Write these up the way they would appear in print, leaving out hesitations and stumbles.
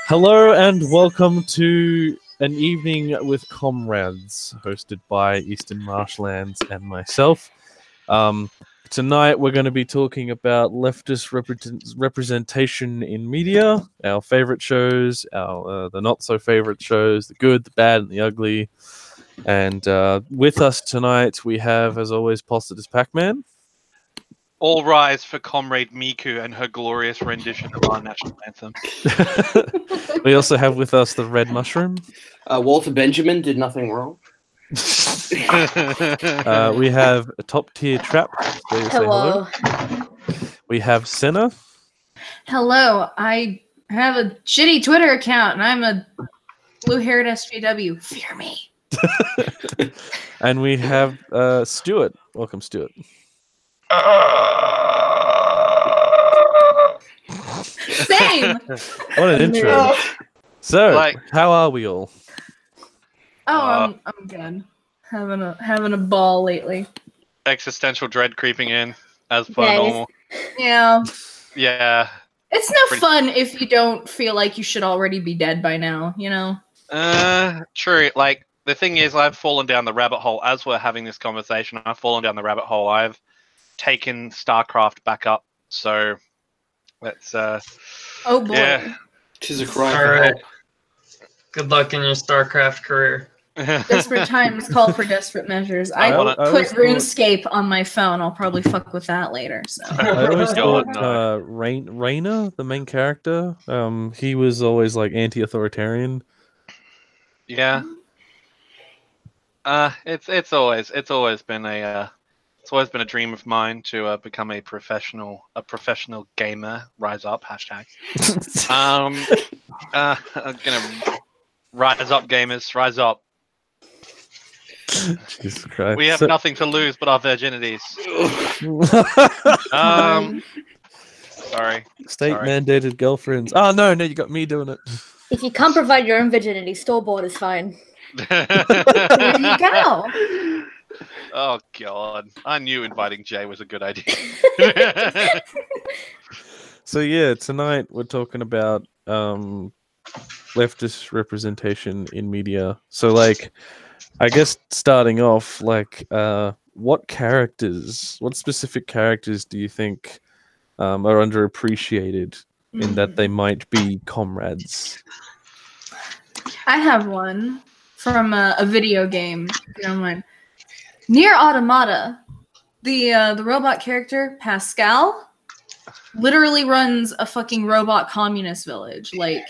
Hello and welcome to An Evening with Comrades, hosted by Eastern Marshlands and myself. Tonight we're going to be talking about leftist representation in media, our favorite shows, our the not so favorite shows, the good, the bad, and the ugly. And with us tonight we have, as always, Positive Pacman. All rise for Comrade Miku and her glorious rendition of our national anthem. We also have with us the Red Mushroom. Walter Benjamin did nothing wrong. We have a top tier trap. Hello. We have Senna. Hello. I have a shitty Twitter account and I'm a blue-haired SJW. Fear me. And we have Stuart. Welcome, Stuart. Same. What an intro. So, how are we all? Oh, I'm good. Having a ball lately. Existential dread creeping in, as per normal. Yeah. Yeah. It's no fun if you don't feel like you should already be dead by now, you know? True. Like, the thing is, I've fallen down the rabbit hole. As we're having this conversation, I've fallen down the rabbit hole. I've taken StarCraft back up, so let's oh boy. Yeah. Tis a cry. All right. Good luck in your StarCraft career. Desperate times call for desperate measures. I put RuneScape on my phone. I'll probably fuck with that later. So I always thought Raina, the main character, he was always like anti-authoritarian. Yeah. It's always been a dream of mine to become a professional gamer. Rise up, hashtag. I'm gonna rise up, gamers, rise up. Jesus Christ. We have nothing to lose but our virginities. Sorry. State-mandated girlfriends. Oh, no, you got me doing it. If you can't provide your own virginity, store-bought is fine. There you go. Oh, God. I knew inviting Jay was a good idea. So, yeah, tonight we're talking about leftist representation in media. So, like, I guess starting off, like, what specific characters do you think are underappreciated in that they might be comrades? I have one from a video game, if you don't mind. Nier Automata, the robot character, Pascal, literally runs a fucking robot communist village. Like,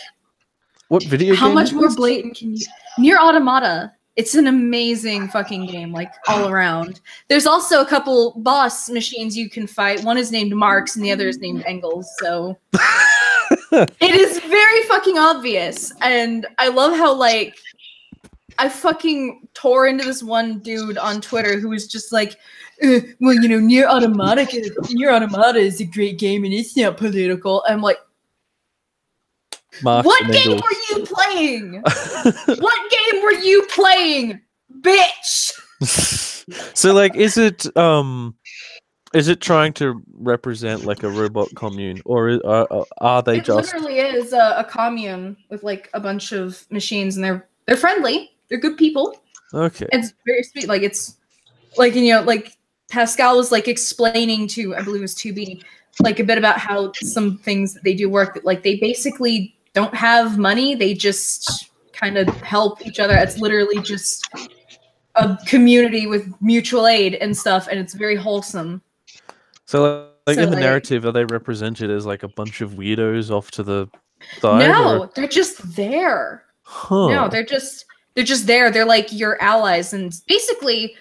what video game? How much more blatant can you... Nier Automata. It's an amazing fucking game, like, all around. There's also a couple boss machines you can fight. One is named Marx and the other is named Engels, so... It is very fucking obvious, and I love how, like, I fucking tore into this one dude on Twitter who was just like, well, you know, Nier Automata is a great game and it's not political. I'm like, Marsh what game were you playing? What game were you playing, bitch? So, like, is it trying to represent like a robot commune, or are they just? It literally is a commune with like a bunch of machines, and they're friendly. They're good people. Okay. It's very sweet. Like, it's like, you know, like Pascal was like explaining to, I believe it was 2B, like a bit about how some things that they do work, that like they basically don't have money. They just kind of help each other. It's literally just a community with mutual aid and stuff, and it's very wholesome. So, like, in the narrative, are they represented as like a bunch of weirdos off to the side? No, they're just there. Huh. No, they're just there. They're like your allies, and basically,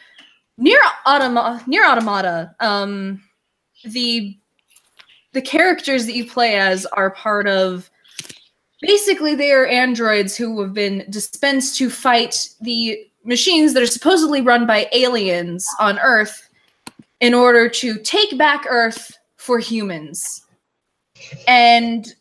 Nier Automata. The characters that you play as are part of. Basically, they are androids who have been dispensed to fight the machines that are supposedly run by aliens on Earth in order to take back Earth for humans. And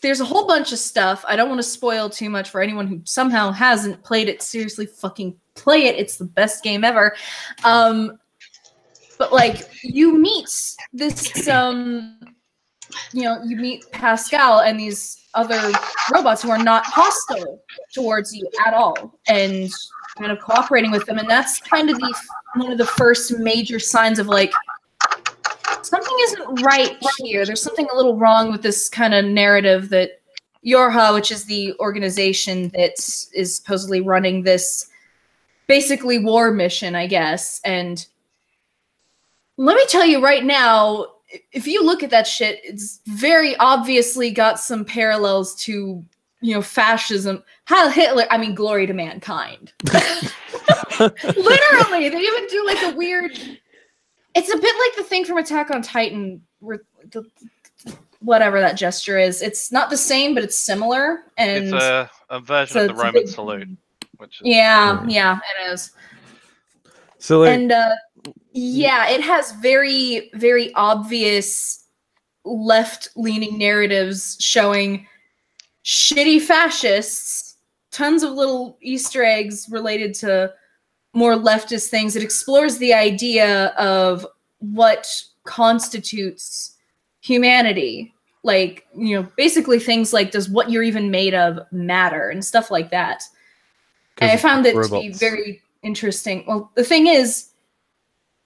there's a whole bunch of stuff. I don't want to spoil too much for anyone who somehow hasn't played it. Seriously, fucking play it. It's the best game ever. But like, you meet this, you meet Pascal and these other robots who are not hostile towards you at all, and kind of cooperating with them. And that's kind of one of the first major signs of like, something isn't right here. There's something a little wrong with this kind of narrative that Yorha, which is the organization that is supposedly running this basically war mission, I guess. And let me tell you right now, if you look at that shit, it's very obviously got some parallels to, fascism. Heil Hitler, I mean, glory to mankind. Literally, they even do like a weird... It's a bit like the thing from Attack on Titan, where whatever that gesture is. It's not the same, but it's similar. And it's a version of the Roman salute. Which is yeah, it is. So, like, and it has very, very obvious left-leaning narratives showing shitty fascists, tons of little Easter eggs related to more leftist things. It explores the idea of what constitutes humanity. Like, basically things like, does what you're even made of matter and stuff like that. And I found that to be very interesting. Well, the thing is,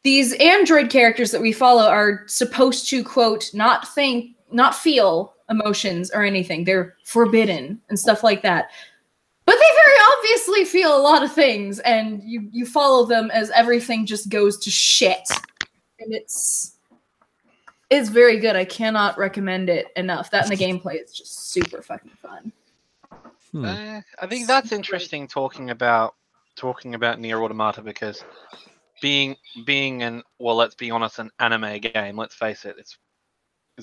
these android characters that we follow are supposed to, quote, not feel emotions or anything. They're forbidden and stuff like that. But they very obviously feel a lot of things, and you follow them as everything just goes to shit. And it's very good. I cannot recommend it enough. That and the gameplay is just super fucking fun. I think that's interesting talking about Nier Automata, because being an, well, let's be honest, an anime game, let's face it, it's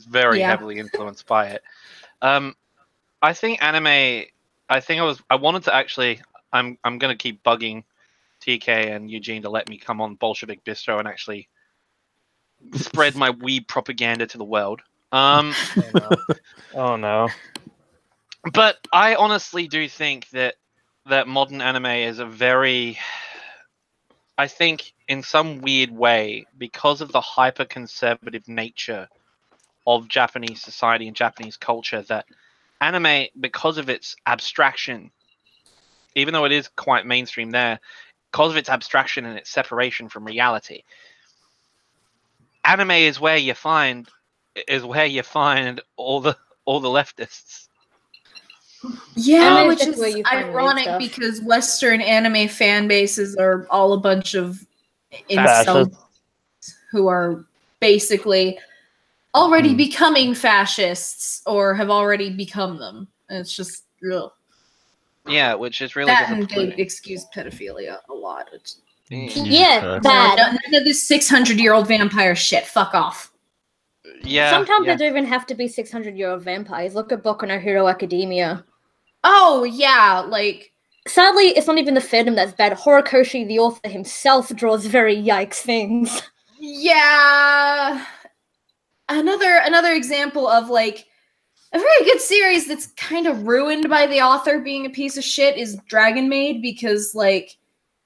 very heavily influenced by it. I think anime, I wanted to actually, I'm going to keep bugging TK and Eugene to let me come on Bolshevik Bistro and actually spread my weeb propaganda to the world. Oh no. But I honestly do think that modern anime is a very, I think in some weird way, because of the hyper-conservative nature of Japanese society and Japanese culture, that anime, because of its abstraction, even though it is quite mainstream there, because of its abstraction and its separation from reality, anime is where you find all the leftists. Yeah, which is ironic because Western anime fan bases are all a bunch of incels who are basically already becoming fascists or have already become them. And it's just real. Yeah, which is really that, and they excuse pedophilia a lot. Yeah, bad. None of this 600-year-old vampire shit. Fuck off. Yeah. Sometimes they don't even have to be 600-year-old vampires. Look at Boku no Hero Academia. Oh, yeah, like... Sadly, it's not even the fandom that's bad. Horikoshi, the author himself, draws very yikes things. Yeah... Another example of, like, a very good series that's kind of ruined by the author being a piece of shit is Dragon Maid, because, like...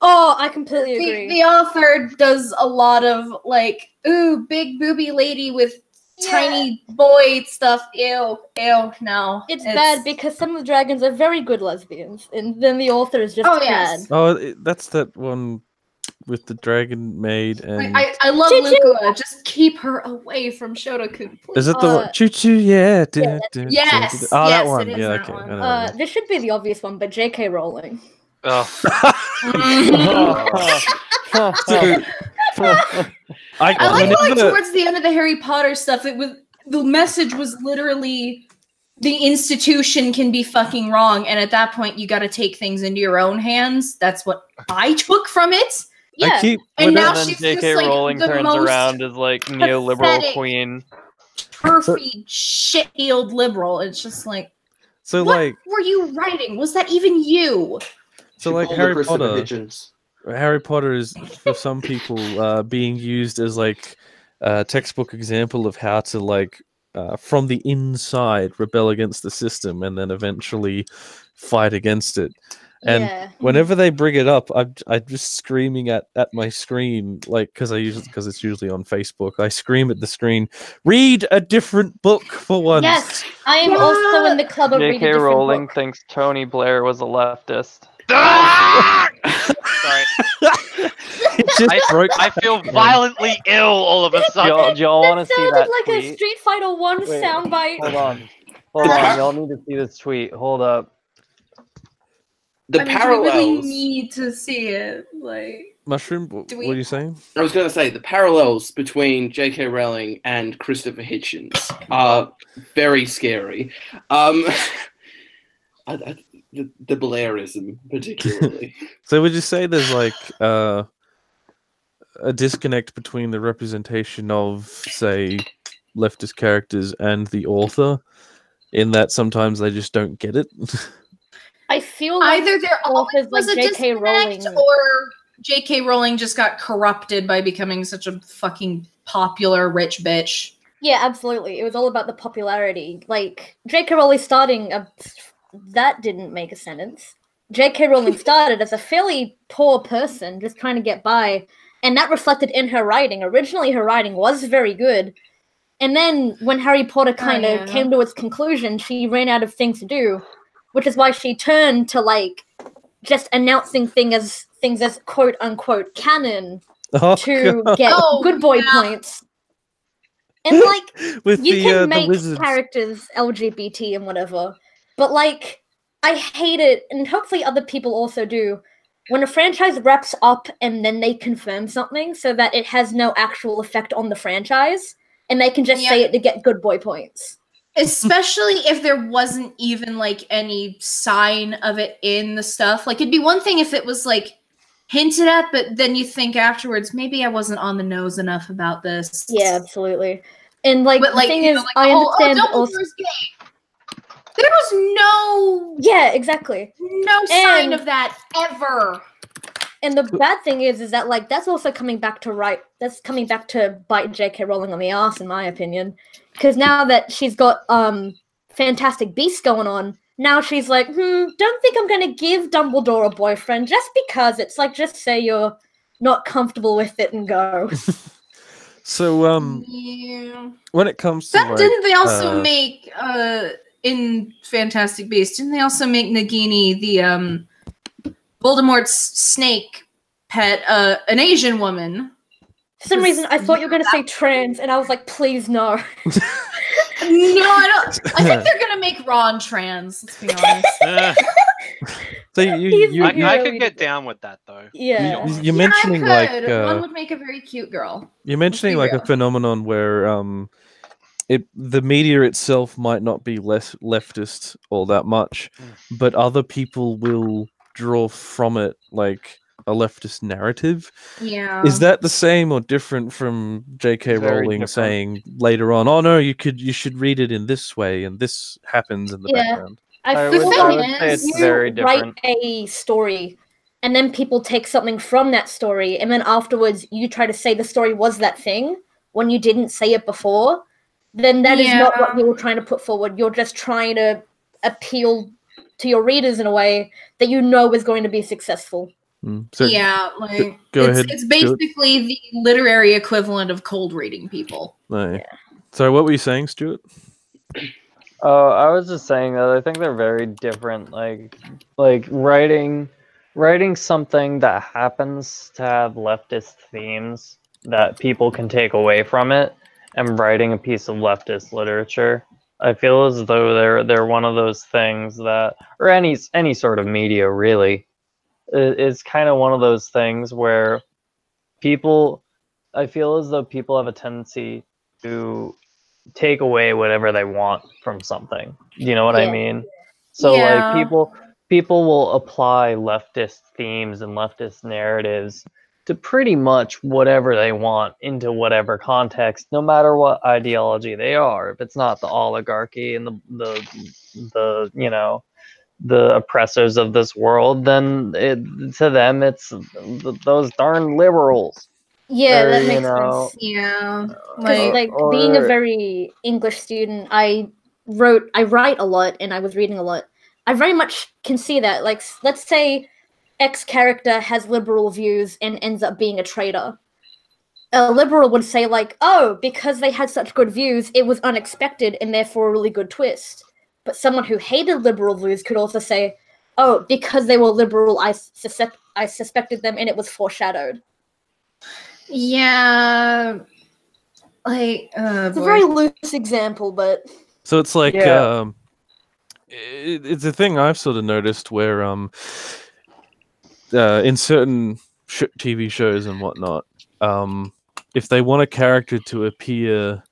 Oh, I completely agree. The author does a lot of, like, ooh, big booby lady with tiny boy stuff. Ew, no. It's bad because some of the dragons are very good lesbians, and then the author is just bad. Oh, that's that one with the dragon maid and... I love Lukua. Just keep her away from Shotoku. Is it the one? Choo-choo, yeah. Yes. Oh, yes, that one. it is Yeah, that okay. one. This should be the obvious one, but J.K. Rowling. Oh. I like towards the end of the Harry Potter stuff, the message was literally the institution can be fucking wrong, and at that point you got to take things into your own hands. That's what I took from it. Yeah, and now then she's J.K. just like Rowling the turns most around as like neoliberal queen. Turfy, shit-heeled liberal. It's just like, so what like, were you writing? Was that even you? So like Harry Potter is for some people being used as like a textbook example of how to like from the inside rebel against the system and then eventually fight against it. And Yeah. whenever they bring it up, I'm just screaming at my screen, like, because it's usually on Facebook. I scream at the screen, read a different book for once. Yes, I am also in the club of read a J.K. different Rowling book. thinks Tony Blair was a leftist. Sorry. It just broke. I feel violently ill all of a sudden. Do y'all want to see Sounded that like a tweet? Street Fighter 1 Wait, soundbite. Hold on. Y'all need to see this tweet. Hold up. The I mean, do we really parallels. need to see it? Like, Mushroom, what are you saying? I was going to say the parallels between J.K. Rowling and Christopher Hitchens are very scary. The Blairism, particularly. So would you say there's like a disconnect between the representation of, say, leftist characters and the author, in that sometimes they just don't get it? I feel like either there always authors was like a J.K. disconnect, Rowling. or J.K. Rowling just got corrupted by becoming such a fucking popular rich bitch. Yeah, absolutely. It was all about the popularity. Like, J.K. Rowling that didn't make a sentence. J.K. Rowling started as a fairly poor person, just trying to get by, and that reflected in her writing. Originally, her writing was very good, and then when Harry Potter kind of came to its conclusion, she ran out of things to do, which is why she turned to, like, just announcing things as quote-unquote canon to get good boy points. And, like, with you can the make wizards. characters LGBT and whatever, but, like, I hate it, and hopefully other people also do, when a franchise wraps up and then they confirm something so that it has no actual effect on the franchise, and they can just say it to get good boy points. Especially if there wasn't even, like, any sign of it in the stuff. Like, it'd be one thing if it was, like, hinted at, but then you think afterwards, maybe I wasn't on the nose enough about this. Yeah, absolutely. And, like, but, like, the thing you is, know, like, I understand Dumbledore's also... gay. There was no... Yeah, exactly. No sign of that ever. And the bad thing is that, like, that's also coming back to bite J.K. Rowling on the ass, in my opinion. Because now that she's got Fantastic Beasts going on, now she's like, don't think I'm going to give Dumbledore a boyfriend just because. It's like, just say you're not comfortable with it and go. So, when it comes to that, didn't they also make in Fantastic Beasts? Didn't they also make Nagini the Voldemort's snake pet an Asian woman? For some reason, I thought you were going to say trans, and I was like, please no. No, I don't. I think they're going to make Ron trans. Let's be honest. So I could get down with that, though. Yeah. You're mentioning like Ron would make a very cute girl. You're mentioning like a phenomenon where the media itself might not be less leftist all that much, but other people will draw from it like a leftist narrative. Yeah. Is that the same or different from J.K. Rowling saying later on, "Oh no, you should read it in this way, and this happens in the background"? I would feel say it's very different. Write a story, and then people take something from that story, and then afterwards you try to say the story was that thing when you didn't say it before. Then that is not what you're trying to put forward. You're just trying to appeal to your readers in a way that you know is going to be successful. So, like go ahead. It's basically the literary equivalent of cold reading people. No. Yeah. So what were you saying, Stuart? I was just saying that I think they're very different. Like writing something that happens to have leftist themes that people can take away from it, and writing a piece of leftist literature. I feel as though they're one of those things that, or any sort of media really, is kind of one of those things where I feel as though people have a tendency to take away whatever they want from something. You know what I mean? So like people will apply leftist themes and leftist narratives to pretty much whatever they want into whatever context, no matter what ideology they are. If it's not the oligarchy and the you know, the oppressors of this world, then to them it's those darn liberals. Yeah, Or, that you makes know, sense. Yeah. Because Like, like being a or very English student, I write a lot and I was reading a lot. I very much can see that. Like, let's say X character has liberal views and ends up being a traitor. A liberal would say like, oh, because they had such good views, it was unexpected and therefore a really good twist. But someone who hated liberal views could also say, oh, because they were liberal, I suspected them and it was foreshadowed. yeah. Like, It's a boy. very loose example, but So it's like Yeah. it's a thing I've sort of noticed where in certain TV shows and whatnot, if they want a character to appear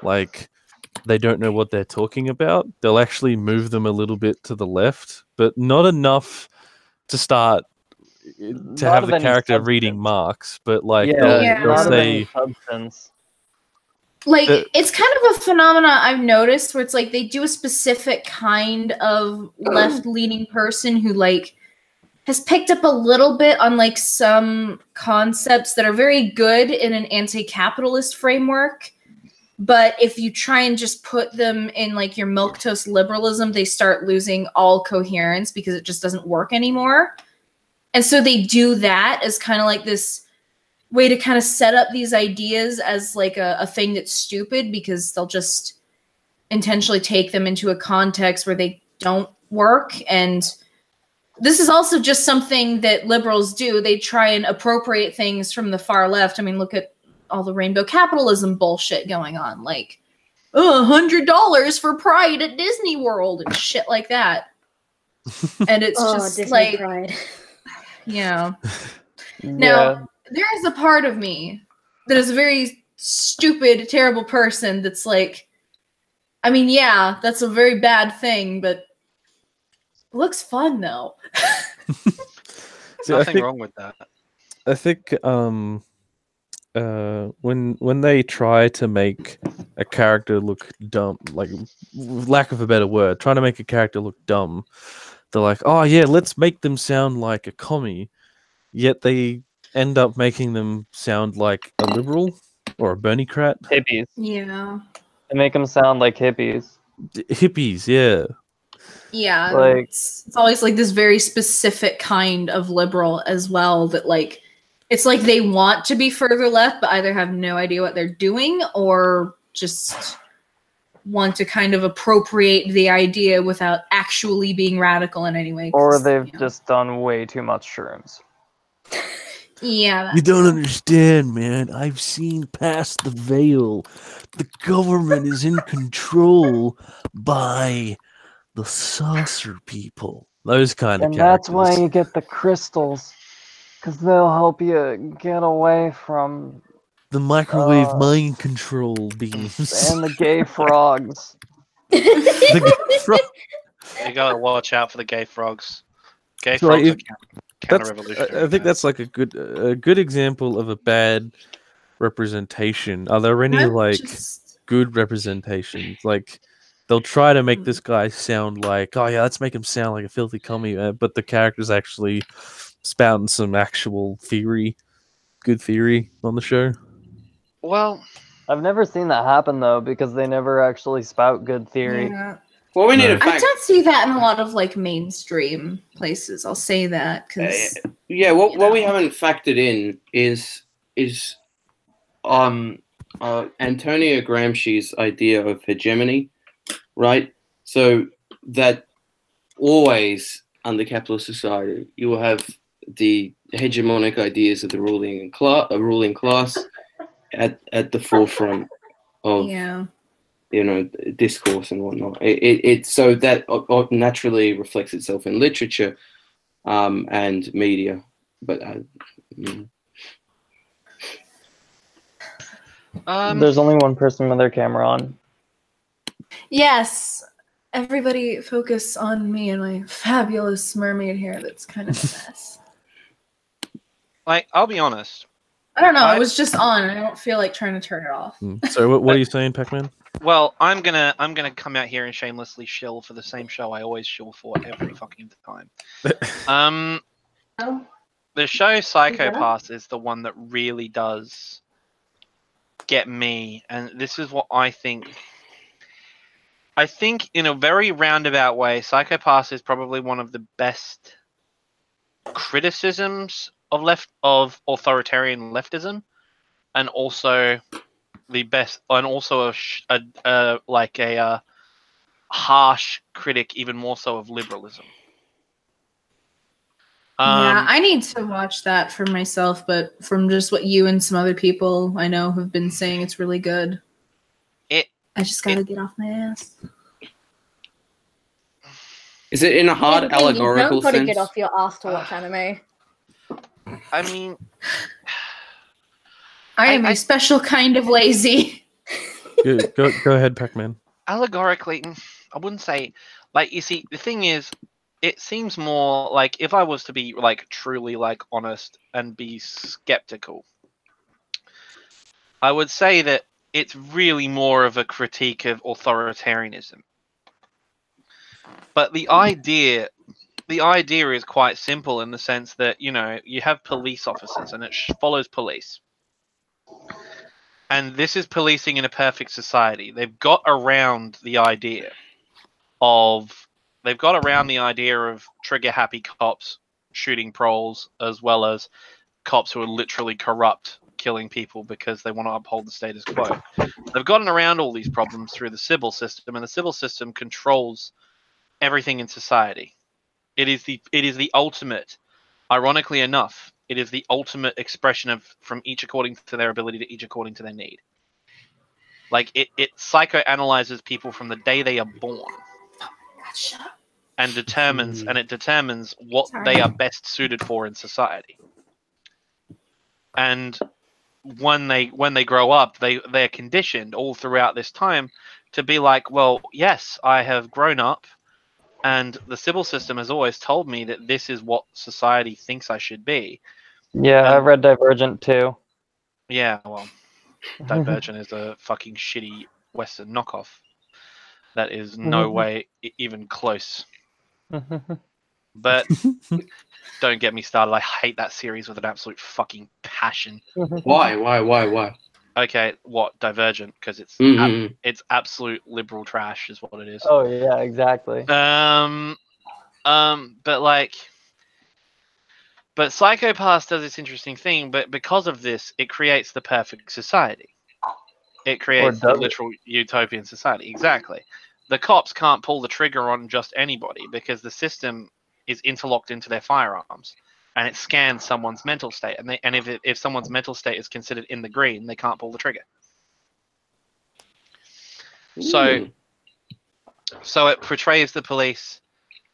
like they don't know what they're talking about, they'll actually move them a little bit to the left, but not enough to start to not have of the any character reading substance. Marx, but like Yeah, Yeah. they'll not of say any substance. Like, that it's kind of a phenomena I've noticed where it's like they do a specific kind of left-leaning person who like has picked up a little bit on like some concepts that are very good in an anti-capitalist framework. But if you try and just put them in like your milquetoast liberalism, they start losing all coherence because it just doesn't work anymore. And so they do that as kind of like this way to kind of set up these ideas as like a thing that's stupid because they'll just intentionally take them into a context where they don't work. And this is also just something that liberals do. They try and appropriate things from the far left. I mean, look at all the rainbow capitalism bullshit going on. Like, $100 for Pride at Disney World and shit like that. And it's just Disney like, Pride. yeah. Yeah. Now, there is a part of me that is a very stupid, terrible person that's like, I mean, yeah, that's a very bad thing, but it looks fun though. See, Nothing wrong with that. I think when they try to make a character look dumb, like lack of a better word, trying to make a character look dumb, they're like, oh yeah, let's make them sound like a commie, yet they end up making them sound like a liberal or a Bernie-crat. Hippies. Yeah. They make them sound like hippies. Hippies, yeah. Yeah. Like- It's always like this very specific kind of liberal as well that like it's like they want to be further left but either have no idea what they're doing or just want to kind of appropriate the idea without actually being radical in any way. Or 'cause, they've you know. just done way too much shrooms. Yeah. You don't understand, man. I've seen past the veil. The government is in control by the saucer people. Those kind of And characters. that's why you get the crystals. Because they'll help you get away from... The microwave Uh, mind control beams. and the gay frogs. You gotta watch out for the gay frogs. Gay So, like, frogs are That's, counter-revolutionary. I think that's like a good example of a bad representation. Are there any I'm like just- good representations? Like they'll try to make this guy sound like, oh yeah, let's make him sound like a filthy commie, but the character's actually spouting some actual theory, good theory on the show. Well, I've never seen that happen, though, because they never actually spout good theory. Yeah. Well, we need No. a I fact. don't see that in a lot of like mainstream places. I'll say that because Yeah, what you know. we haven't factored in is Antonio Gramsci's idea of hegemony, right? So that always under capitalist society you will have the hegemonic ideas of the ruling class at the forefront of yeah. discourse and whatnot. It so that naturally reflects itself in literature and media, but There's only one person with their camera on. Yes. Everybody focus on me and my fabulous mermaid hair that's kind of a mess. like, I'll be honest. I don't know, it was just on and I don't feel like trying to turn it off. So what are you saying, Pacman? Well, I'm gonna come out here and shamelessly shill for the same show I always shill for every fucking time. Oh. the show Psychopass is the one that really does get me, and this is what I think. I think in a very roundabout way, Psychopass is probably one of the best criticisms of authoritarian leftism, and also the best, and also a harsh critic, even more so, of liberalism. Yeah, I need to watch that for myself, but from just what you and some other people I know have been saying, it's really good. I just gotta get off my ass. Is it in a hard You allegorical don't gotta sense? get off your ass to watch anime. I mean, I am a special kind of lazy. Go ahead, Pacman. allegorically, I wouldn't say, like, you see, the thing is, it seems more like, if I was to be like truly like honest and be skeptical, I would say that it's really more of a critique of authoritarianism. But the idea is quite simple in the sense that, you know, you have police officers and it follows police. And this is policing in a perfect society. They've got around the idea of trigger happy cops shooting proles, as well as cops who are literally corrupt, killing people because they want to uphold the status quo. They've gotten around all these problems through the civil system, and the civil system controls everything in society. It is the ultimate, ironically enough, it is the ultimate expression of from each according to their ability to each according to their need. Like it psychoanalyzes people from the day they are born. And determines what they are best suited for in society. And when they grow up, they're conditioned all throughout this time to be like, well, yes, I have grown up, and the civil system has always told me that this is what society thinks I should be. Yeah, I read Divergent too. Yeah, well, Divergent is a fucking shitty Western knockoff. That is no way even close. But don't get me started. I hate that series with an absolute fucking passion. Why? Okay, what? Divergent, because it's it's absolute liberal trash, is what it is. Oh yeah, exactly. But Psychopass does this interesting thing, but because of this, it creates the perfect society. It creates the literal utopian society. Exactly. The cops can't pull the trigger on just anybody because the system is interlocked into their firearms, and it scans someone's mental state. And if someone's mental state is considered in the green, they can't pull the trigger. So it portrays the police.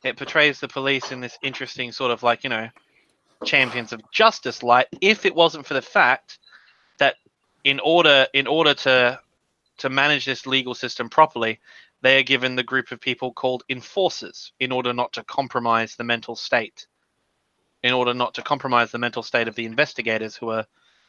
It portrays the police in this interesting sort of like, you know, champions of justice light. If it wasn't for the fact that in order to manage this legal system properly, they are given the group of people called enforcers in order not to compromise the mental state. In order not to compromise the mental state of the investigators who are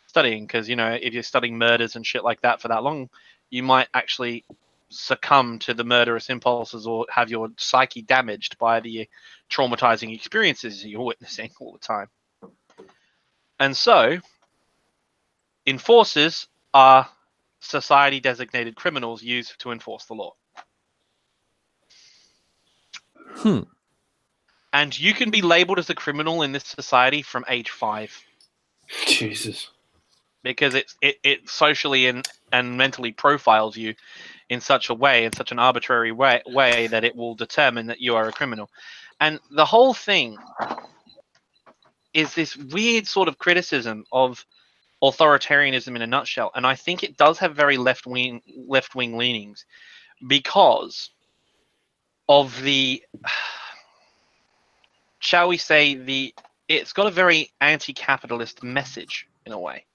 studying, because, you know, if you're studying murders and shit like that for that long, you might actually succumb to the murderous impulses or have your psyche damaged by the traumatizing experiences you're witnessing all the time. And so, enforcers are society-designated criminals used to enforce the law. And you can be labeled as a criminal in this society from age 5. Jesus. Because it socially and mentally profiles you in such a way, in such an arbitrary way that it will determine that you are a criminal. And the whole thing is this weird sort of criticism of authoritarianism in a nutshell. And I think it does have very left-wing leanings because of the, shall we say, it's got a very anti-capitalist message in a way.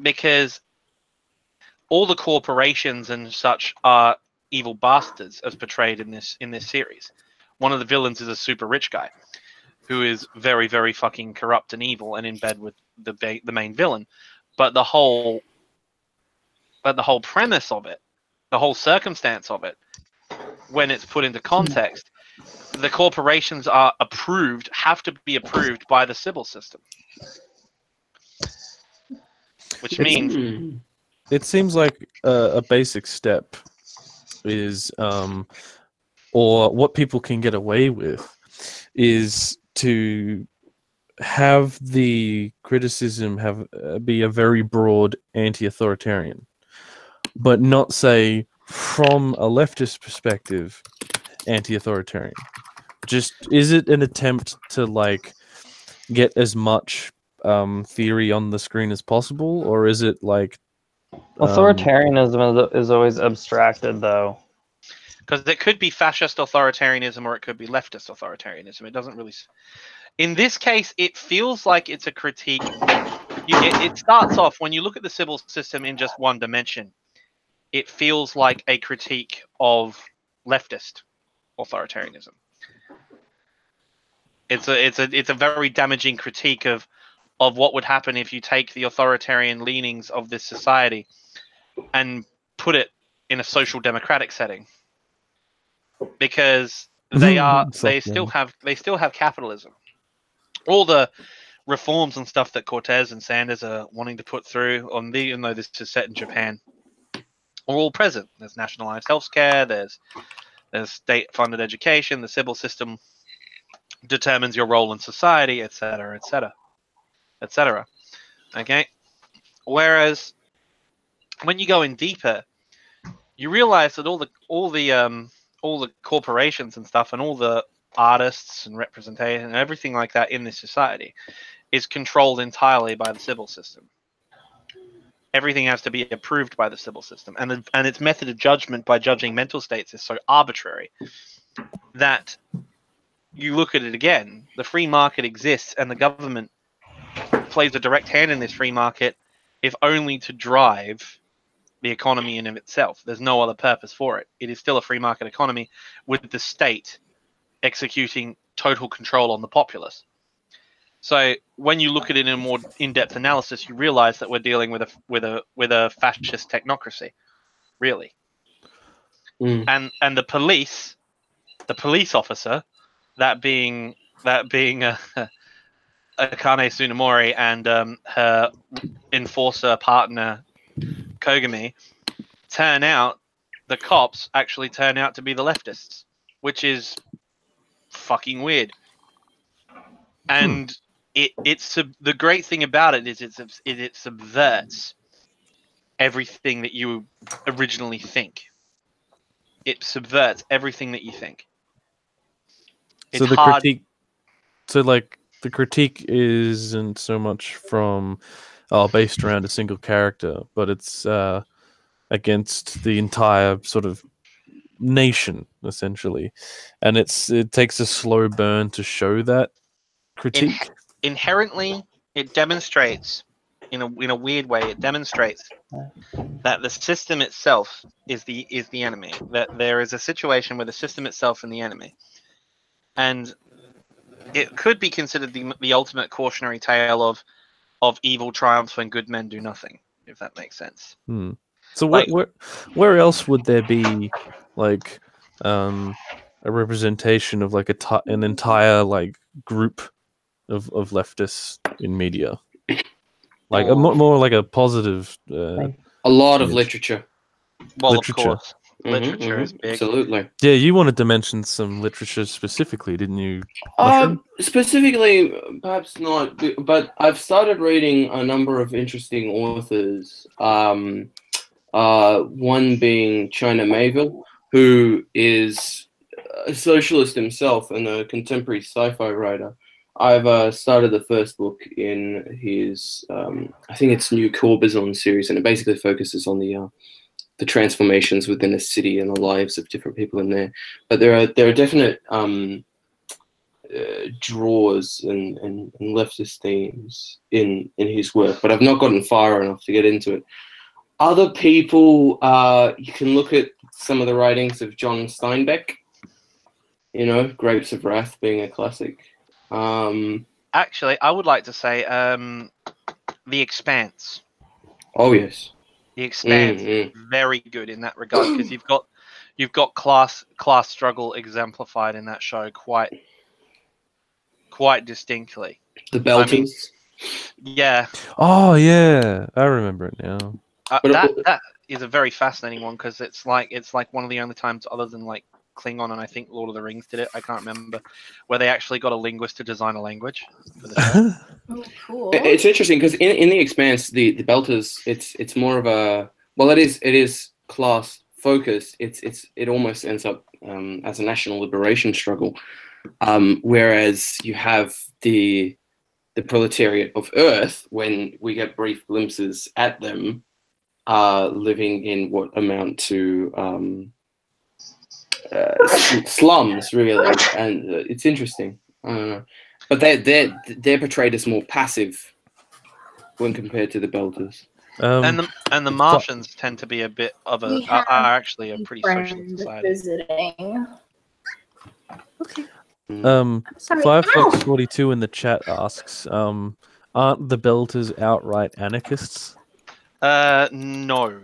Because all the corporations and such are evil bastards, as portrayed in this series. One of the villains is a super rich guy who is very, very fucking corrupt and evil and in bed with the main villain. But the whole premise of it, the whole circumstance of it, when it's put into context, the corporations have to be approved by the civil system, which means It seems like a basic step is, or what people can get away with, is to have the criticism be a very broad anti-authoritarian, but not say from a leftist perspective anti-authoritarian. Just, is it an attempt to like get as much theory on the screen as possible, or is it like Authoritarianism is always abstracted, though. because it could be fascist authoritarianism or it could be leftist authoritarianism. It doesn't really. In this case, it feels like it's a critique. It starts off, when you look at the civil system in just one dimension, it feels like a critique of leftist authoritarianism. It's a very damaging critique of what would happen if you take the authoritarian leanings of this society and put it in a social democratic setting, because they still have capitalism. All the reforms and stuff that Cortez and Sanders are wanting to put through even though this is set in Japan, are all present. There's nationalized healthcare, there's state-funded education, the civil system determines your role in society, etc., etc., etc. Okay? Whereas when you go in deeper, you realize that all the corporations and stuff, and all the artists and representation and everything like that in this society is controlled entirely by the civil system. Everything has to be approved by the civil system, and its method of judgment by judging mental states is so arbitrary that you look at it again. The free market exists, and the government plays a direct hand in this free market, if only to drive the economy in of itself. There's no other purpose for it. It is still a free market economy with the state executing total control on the populace. So when you look at it in a more in-depth analysis, you realize that we're dealing with a fascist technocracy, really. And the police officer, that being Akane Tsunemori and her enforcer partner Kogami, the cops actually turn out to be the leftists, which is fucking weird. And the great thing about it is it subverts everything that you originally think. It subverts everything that you think. It's so the hard. the critique isn't so much from based around a single character, but it's against the entire sort of nation, essentially, and it takes a slow burn to show that critique. Inherently, it demonstrates in a weird way. It demonstrates that the system itself is the enemy. That there is a situation where the system itself is the enemy, and it could be considered the ultimate cautionary tale of evil triumphs when good men do nothing, if that makes sense. So where else would there be like a representation of like an entire like group of leftists in media, like more like a positive a lot of image. Literature. Well, Literature. of course, literature is big. Absolutely. Yeah, you wanted to mention some literature specifically, didn't you? Specifically, perhaps not, but I've started reading a number of interesting authors. One being China Mayville, who is a socialist himself and a contemporary sci-fi writer. I've started the first book in his, I think it's New Corbizon series, and it basically focuses on the transformations within a city and the lives of different people in there. But there are definite draws and leftist themes in his work, but I've not gotten far enough to get into it. Other people, you can look at some of the writings of John Steinbeck, Grapes of Wrath being a classic. Actually, I would like to say The Expanse. Oh, yes. The Expanse is very good in that regard, because you've got class struggle exemplified in that show quite distinctly. The Belters. I mean, yeah. Oh yeah, I remember it now. That is a very fascinating one because it's like one of the only times, other than like Klingon and I think Lord of the Rings did it, I can't remember, where they actually got a linguist to design a language for the show. Oh, cool. It's interesting because in the Expanse, the Belters, it's more of a, well, it is class focused. It almost ends up as a national liberation struggle, whereas you have the proletariat of Earth, when we get brief glimpses at them, living in what amount to slums, really, and it's interesting. But they're portrayed as more passive when compared to the Belters. And the Martians tend to be a bit of We are have actually a pretty social Friend society. visiting. Okay. Sorry. Firefox 42 in the chat asks, aren't the Belters outright anarchists? No,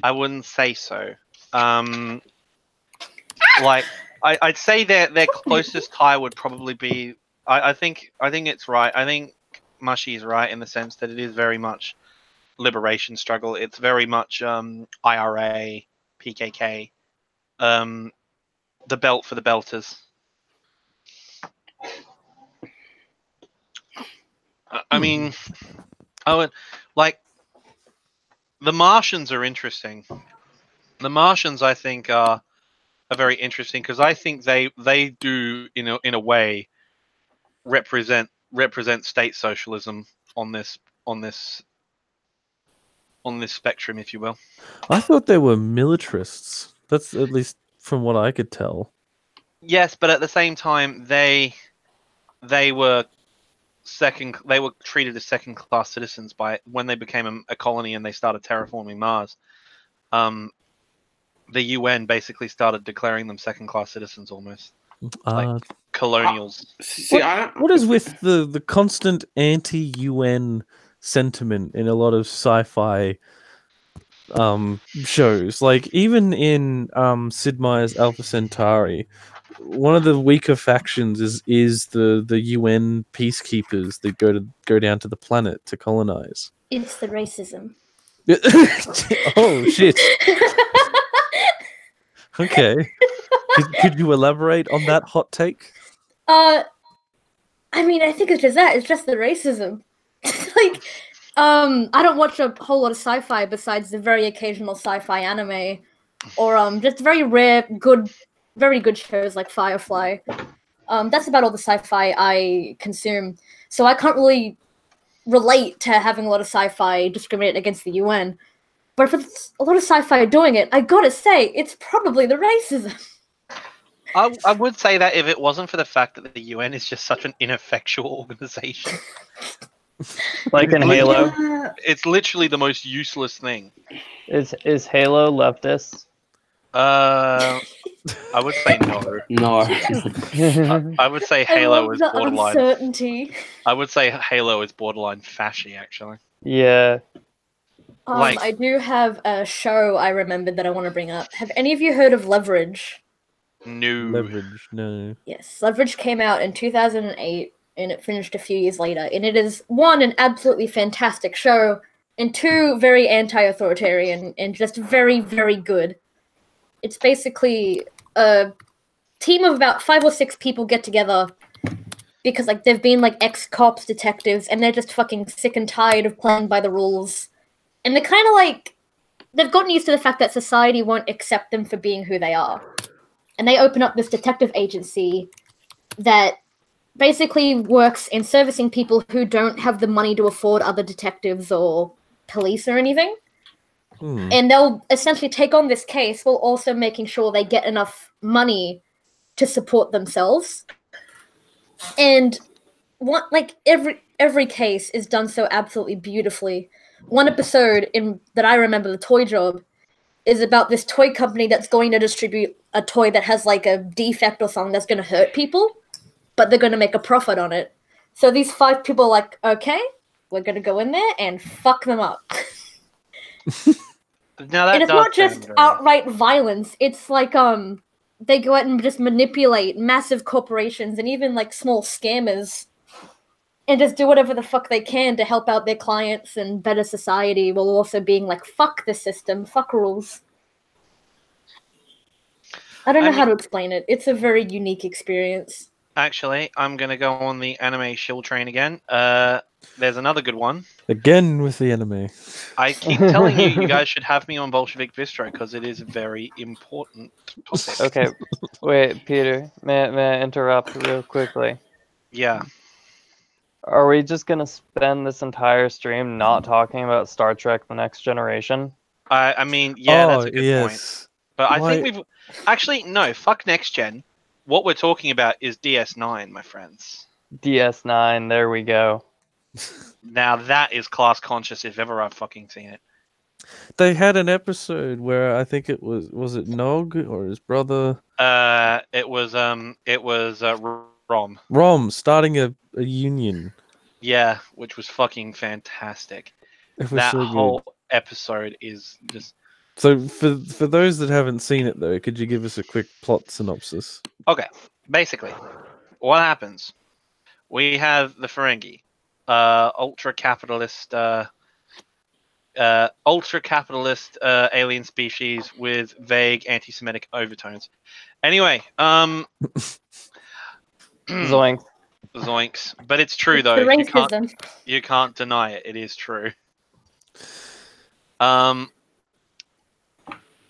I wouldn't say so. Like I'd say their closest tie would probably be. I think it's right. I think Mushy is right in the sense that it is very much liberation struggle. It's very much IRA, PKK, the belt for the Belters. I mean, I would like the Martians are interesting. The Martians, I think, are very interesting because I think they do in a way represent state socialism on this spectrum, if you will. I thought they were militarists. That's at least from what I could tell. Yes, but at the same time, they were treated as second-class citizens when they became a colony and they started terraforming Mars. The UN basically started declaring them second-class citizens almost, like colonials. What is with the constant anti-UN sentiment in a lot of sci-fi shows? Like even in Sid Meier's Alpha Centauri, one of the weaker factions is the UN peacekeepers that go down to the planet to colonize. It's the racism. Oh shit. Okay. Could you elaborate on that hot take? I mean, I think it's just that. It's just the racism. Like, I don't watch a whole lot of sci-fi besides the very occasional sci-fi anime, or just very rare, very good shows like Firefly. That's about all the sci-fi I consume. So I can't really relate to having a lot of sci-fi discriminate against the UN. But if it's a lot of sci-fi doing it, I gotta say, it's probably the racism. I would say that if it wasn't for the fact that the UN is just such an ineffectual organization. Like in Halo? It's literally the most useless thing. Is Halo leftist? I would say no. No. I would say Halo is borderline. Uncertainty. I would say Halo is borderline fashy, actually. Yeah. I do have a show I remembered that I want to bring up. Have any of you heard of Leverage? No. Leverage, no. Yes, Leverage came out in 2008, and it finished a few years later. And it is, one, an absolutely fantastic show, and two, very anti-authoritarian, and just very, very good. It's basically a team of about 5 or 6 people get together because, like, they've been, like, ex-cops, detectives, and they're just fucking sick and tired of playing by the rules. And they're kind of like, they've gotten used to the fact that society won't accept them for being who they are. And they open up this detective agency that basically works in servicing people who don't have the money to afford other detectives or police or anything. And they'll essentially take on this case while also making sure they get enough money to support themselves. And every case is done so absolutely beautifully. One episode that I remember, The Toy Job, is about this toy company that's going to distribute a toy that has like a defect or something that's going to hurt people, but they're going to make a profit on it. So these 5 people are like, okay, we're going to go in there and fuck them up. Now that And it's does not just sound very- outright violence. It's like they go out and just manipulate massive corporations and even like small scammers and just do whatever the fuck they can to help out their clients and better society while also being like, fuck the system, fuck rules. I don't know how to explain it. It's a very unique experience. Actually, I'm gonna go on the anime shill train again. There's another good one. Again with the enemy. I keep telling you, you guys should have me on Bolshevik Bistro because it is a very important topic. Okay, wait, Peter, may I interrupt real quickly? Yeah. Are we just gonna spend this entire stream not talking about Star Trek: The Next Generation? I mean, yeah, that's a good point. yes. But I Why- think we've actually no. Fuck next gen. What we're talking about is DS9, my friends. DS9, there we go. Now that is class conscious if ever I've fucking seen it. They had an episode where I think it was it Nog or his brother It was Rom. Rom starting a union. Yeah, which was fucking fantastic. It was That so whole good. episode is just So for those that haven't seen it though, could you give us a quick plot synopsis? okay. Basically, what happens? We have the Ferengi, ultra capitalist alien species with vague anti-Semitic overtones. Anyway, Zoink. zoinks. But it's true though. The You can't, racism. you can't deny it. It is true.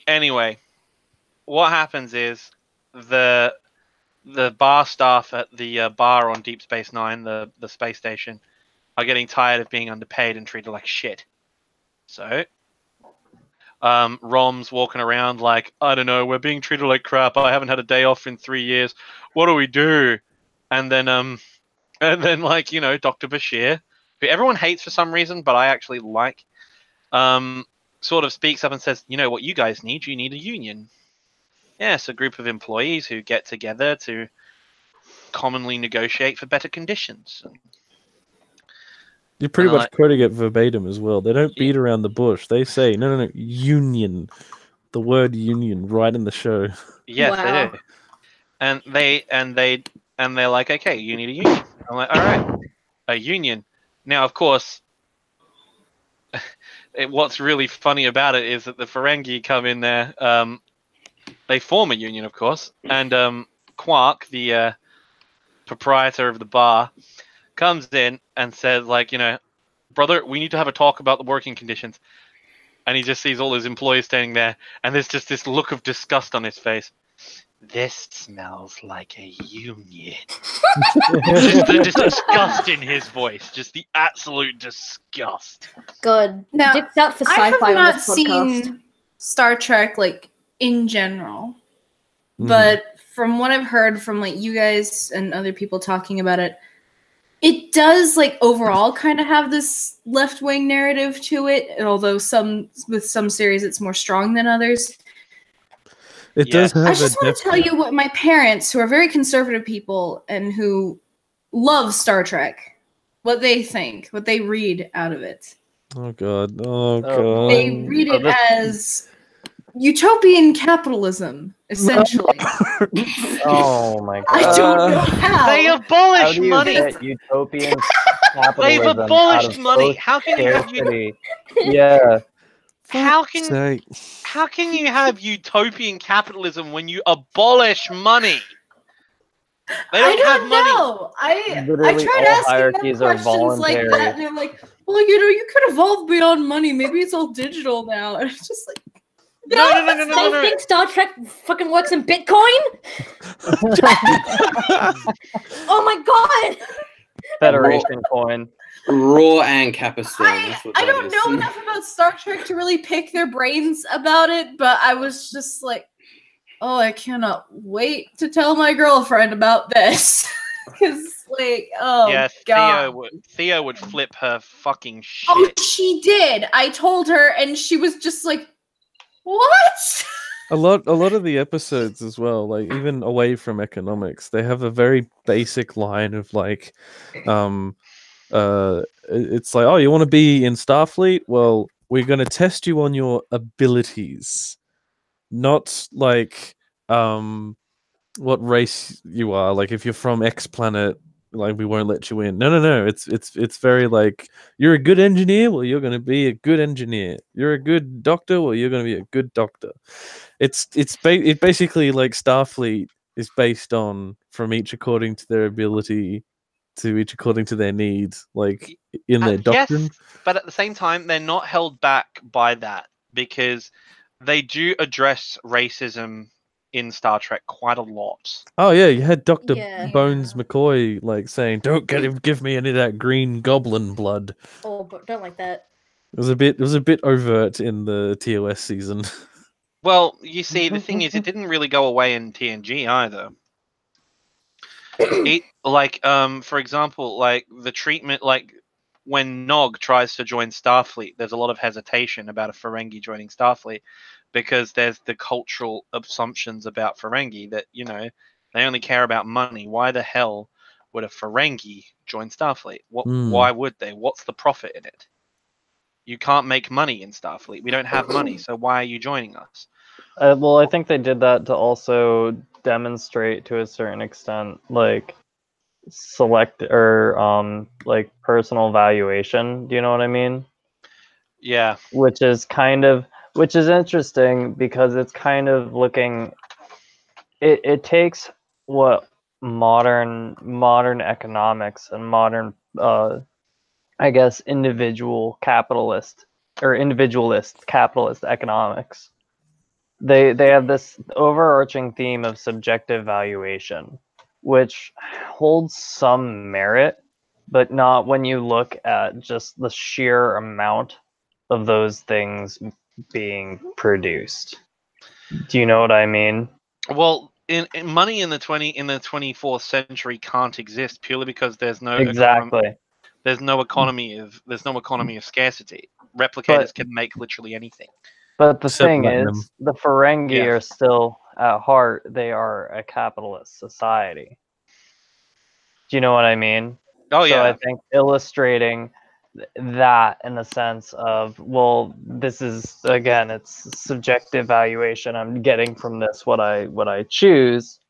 Anyway, what happens is the bar staff at the bar on Deep Space Nine, the space station, are getting tired of being underpaid and treated like shit. So, Rom's walking around like, I don't know, we're being treated like crap. I haven't had a day off in 3 years. What do we do? And then like, you know, Dr. Bashir, who everyone hates for some reason, but I actually like, sort of speaks up and says, you know what you guys need? You need a union. Yes, a group of employees who get together to commonly negotiate for better conditions. You're pretty And much quoting it verbatim as well. They don't Yeah. beat around the bush. They say no, union. The word union right in the show. Yes, Wow. they do. And they're like, okay, you need a union. I'm like, all right, a union. Now, of course, what's really funny about it is that the Ferengi come in there. They form a union, of course, and Quark, the proprietor of the bar, comes in and says, like, you know, brother, we need to have a talk about the working conditions. And he just sees all his employees standing there, and there's just this look of disgust on his face. This smells like a union. Just the disgust in his voice, just the absolute disgust. Good. Now, Dicks out for I sci-fi have on not this podcast. seen Star Trek like in general, Mhm. but from what I've heard from like you guys and other people talking about it, it does like overall kind of have this left-wing narrative to it. Although with some series it's more strong than others. It does Yes. have I a just want depth. to tell you what my parents, who are very conservative people and who love Star Trek, what they think, what they read out of it. Oh god. Oh Oh, god. They read Oh, it this- as utopian capitalism, essentially. Oh my god. I don't know how. They How abolish do you money. get utopian They've capitalism out abolished of money. How can you have scarcity? Yeah. how Fuck's can sake. how can you have utopian capitalism when you abolish money? They I don't have don't money. know. I Literally tried all asking them hierarchies are questions like voluntary. that, and they're like, "Well, you know, you could evolve beyond money. Maybe it's all digital now." And it's just like, No. They think Star Trek fucking works in Bitcoin? Oh my god! Federation coin. Raw and Capistan. That's what I that don't is. know enough about Star Trek to really pick their brains about it, but I was just like, oh, I cannot wait to tell my girlfriend about this. Because, like, oh, Yeah, God. Theo would flip her fucking shit. Oh, she did. I told her, and she was just like, what? A lot of the episodes as well, like even away from economics, they have a very basic line of like, it's like, oh, you want to be in Starfleet? Well, we're going to test you on your abilities, not like what race you are. Like if you're from X planet, like we won't let you in. No. It's very like you're a good engineer. Well, you're going to be a good engineer. You're a good doctor. Well, you're going to be a good doctor. It basically like Starfleet is based on from each according to their ability to each according to their needs, like in their doctrine. Yes, but at the same time, they're not held back by that because they do address racism in Star Trek quite a lot. Oh yeah, you had Dr. Yeah. Bones McCoy like saying, "Don't give me any of that green goblin blood." Oh, but don't like that. It was a bit overt in the TOS season. Well, you see, the thing is, it didn't really go away in TNG either. For example, like the treatment, like when Nog tries to join Starfleet, there's a lot of hesitation about a Ferengi joining Starfleet because there's the cultural assumptions about Ferengi that, you know, they only care about money. Why the hell would a Ferengi join Starfleet? Why would they? What's the profit in it? You can't make money in Starfleet. We don't have money, so why are you joining us? Well, I think they did that to also demonstrate to a certain extent, like select or like personal valuation. Do you know what I mean? Yeah. Which is interesting because it's kind of looking. It takes what modern economics and modern I guess individualist capitalist economics. They have this overarching theme of subjective valuation, which holds some merit, but not when you look at just the sheer amount of those things being produced. Do you know what I mean? Well, in money in the 24th century can't exist purely because there's no Exactly. there's no economy of scarcity. Replicators can make literally anything. But the Except thing Platinum. is, the Ferengi Yeah. are still, at heart, they are a capitalist society. Do you know what I mean? Oh So I yeah. think illustrating that in the sense of, well, this is, again, it's subjective valuation. I'm getting from this what I choose.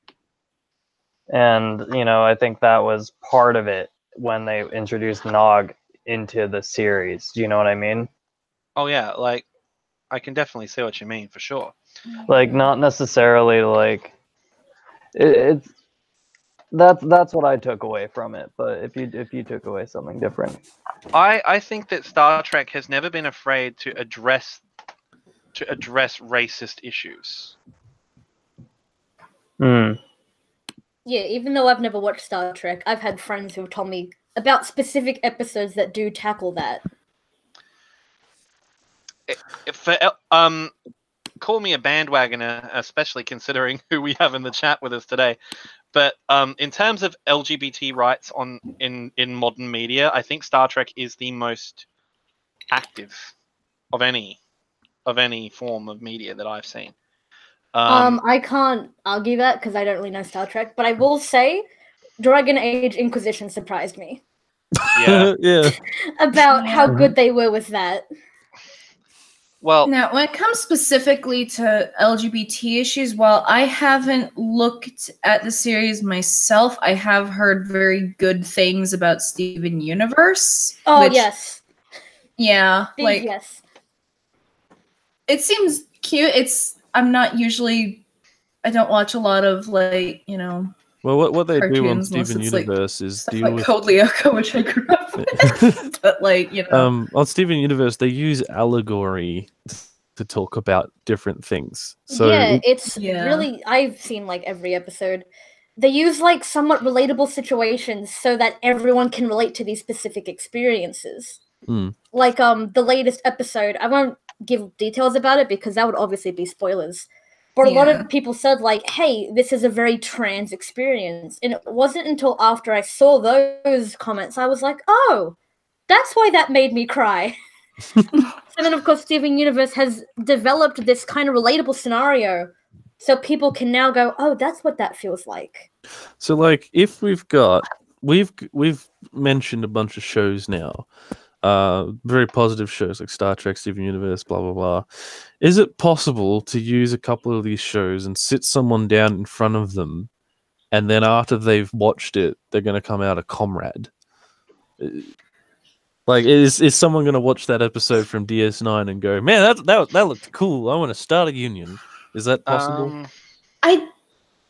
And, you know, I think that was part of it when they introduced Nog into the series. Do you know what I mean? Oh yeah. Like, I can definitely see what you mean for sure. Like, not necessarily like it's that's what I took away from it. But if you took away something different, I think that Star Trek has never been afraid to address racist issues. Yeah, even though I've never watched Star Trek, I've had friends who have told me about specific episodes that do tackle that. Call me a bandwagoner, especially considering who we have in the chat with us today. But in terms of LGBT rights in modern media, I think Star Trek is the most active of any form of media that I've seen. I can't argue that because I don't really know Star Trek, but I will say Dragon Age Inquisition surprised me. Yeah. Yeah. About how good they were with that. Well, now, when it comes specifically to LGBT issues, while I haven't looked at the series myself, I have heard very good things about Steven Universe. Oh, yes. Yeah, Big like yes. it seems cute. I'm not usually. I don't watch a lot of like Well, what they do on cartoons unless Steven it's, like, Universe is stuff deal like with Code Lyoko, which I grew up with. But like on Steven Universe they use allegory to talk about different things. So yeah, it's really. I've seen like every episode. They use like somewhat relatable situations so that everyone can relate to these specific experiences. Like the latest episode, I won't give details about it because that would obviously be spoilers. But a lot of people said like, "Hey, this is a very trans experience," and it wasn't until after I saw those comments I was like, "Oh, that's why that made me cry." And then, of course, Steven Universe has developed this kind of relatable scenario, so people can now go, "Oh, that's what that feels like." So, like, if we've mentioned a bunch of shows now. very positive shows like Star Trek, Steven Universe, blah blah blah. Is it possible to use a couple of these shows and sit someone down in front of them, and then after they've watched it, they're going to come out a comrade? Like, is someone going to watch that episode from DS9 and go, man, that looked cool, I want to start a union? Is that possible?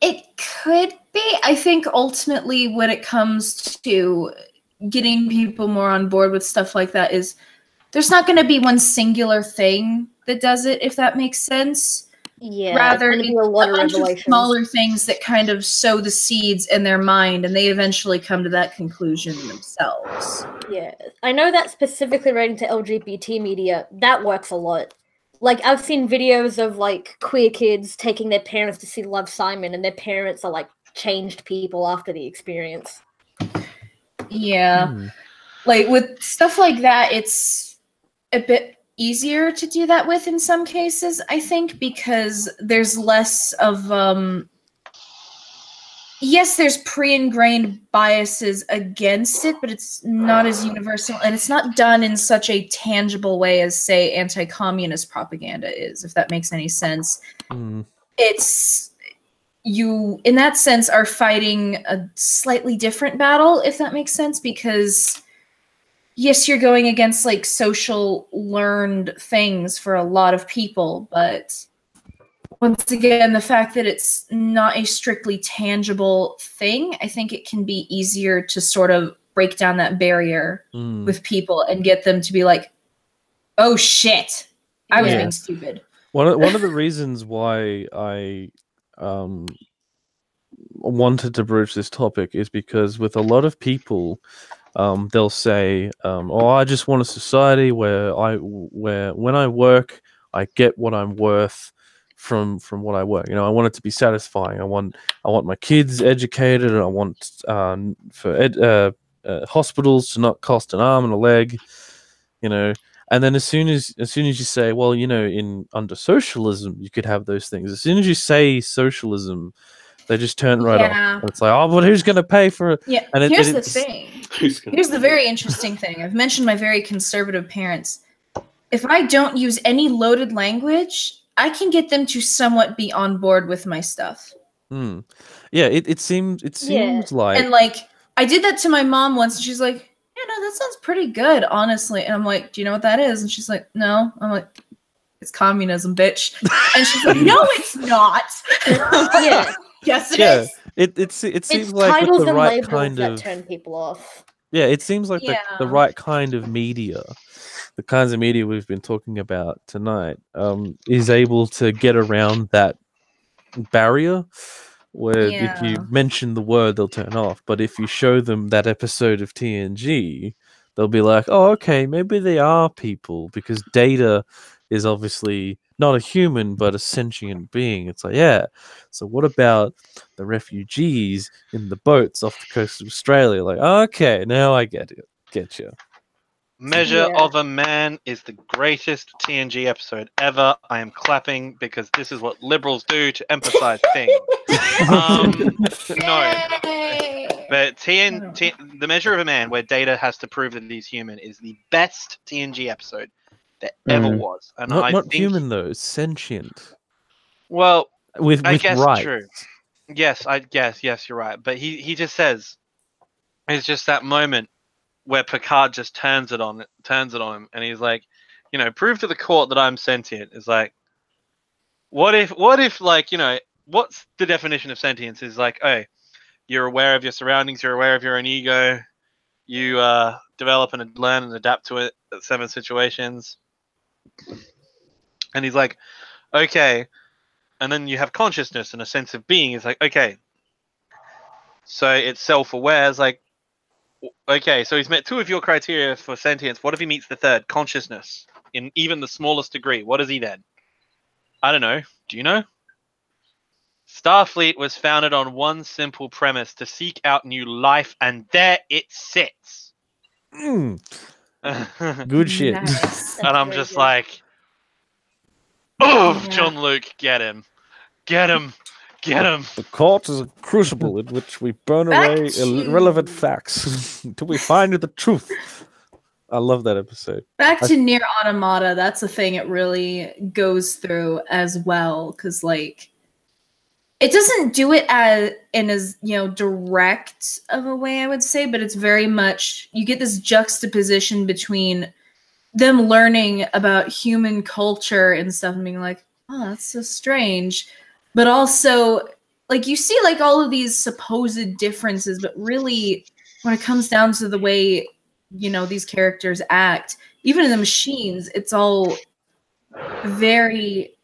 It could be. I think ultimately when it comes to getting people more on board with stuff like that is there's not going to be one singular thing that does it, if that makes sense. Yeah, Rather, it's gonna be a lot of bunch of revelations. smaller things that kind of sow the seeds in their mind, and they eventually come to that conclusion themselves. Yeah, I know that specifically relating to LGBT media, that works a lot. Like, I've seen videos of, like, queer kids taking their parents to see Love, Simon, and their parents are, like, changed people after the experience. Yeah. Like, with stuff like that, it's a bit easier to do that with in some cases, I think, because there's less of, yes, there's pre-ingrained biases against it, but it's not as universal, and it's not done in such a tangible way as, say, anti-communist propaganda is, if that makes any sense. It's, you, in that sense, are fighting a slightly different battle, if that makes sense, because, yes, you're going against, like, social learned things for a lot of people, but once again, the fact that it's not a strictly tangible thing, I think it can be easier to sort of break down that barrier with people and get them to be like, oh shit, I was being stupid. One of the reasons why I wanted to broach this topic is because with a lot of people, they'll say, "Oh, I just want a society where when I work, I get what I'm worth from what I work. You know, I want it to be satisfying. I want my kids educated, and I want for hospitals to not cost an arm and a leg. You know." And then as soon as you say, well, you know, under socialism, you could have those things. As soon as you say socialism, they just turn right off. It's like, oh, but who's going to pay for it? Yeah, and here's the thing. Here's the very interesting thing. I've mentioned my very conservative parents. If I don't use any loaded language, I can get them to somewhat be on board with my stuff. Yeah, it seems like... And, like, I did that to my mom once, and she's like, yeah, no, that sounds pretty good, honestly. And I'm like, do you know what that is? And she's like, no. I'm like, it's communism, bitch. And she's like, no, it's not. Yeah. Yes, it is. It seems like titles the and right labels kind that of turn people off. Yeah, it seems like the right kind of media, the kinds of media we've been talking about tonight, is able to get around that barrier where if you mention the word, they'll turn off. But if you show them that episode of TNG, they'll be like, oh, okay, maybe they are people, because Data is obviously not a human, but a sentient being. It's like, yeah. So what about the refugees in the boats off the coast of Australia? Like, okay, now I get you. Measure of a Man is the greatest TNG episode ever. I am clapping because this is what liberals do to emphasize things. No. But The Measure of a Man, where Data has to prove that he's human, is the best TNG episode that ever was. And not I think human, though. Sentient. Well, with I guess rights. True. Yes, you're right. But he just says, it's just that moment where Picard just turns it on him, and he's like, you know, prove to the court that I'm sentient. It's like, what if like, you know, what's the definition of sentience? Is like, oh, you're aware of your surroundings, you're aware of your own ego, you develop and learn and adapt to it at 7 situations. And he's like, okay, and then you have consciousness and a sense of being. It's like, okay, so it's self-aware. It's like, okay, so he's met 2 of your criteria for sentience. What if he meets the 3rd, consciousness, in even the smallest degree? What is he then? I don't know. Do you know? Starfleet was founded on one simple premise: to seek out new life, and there it sits. Good shit. Nice. And I'm just like, oh, John Luke, get him. Get him. Get him. The court is a crucible in which we burn away irrelevant facts until we find the truth. I love that episode. Back to Nier Automata, that's a thing it really goes through as well, because like it doesn't do it in as direct of a way, I would say, but it's very much you get this juxtaposition between them learning about human culture and stuff and being like, oh, that's so strange, but also like you see like all of these supposed differences, but really when it comes down to the way these characters act, even in the machines, it's all very,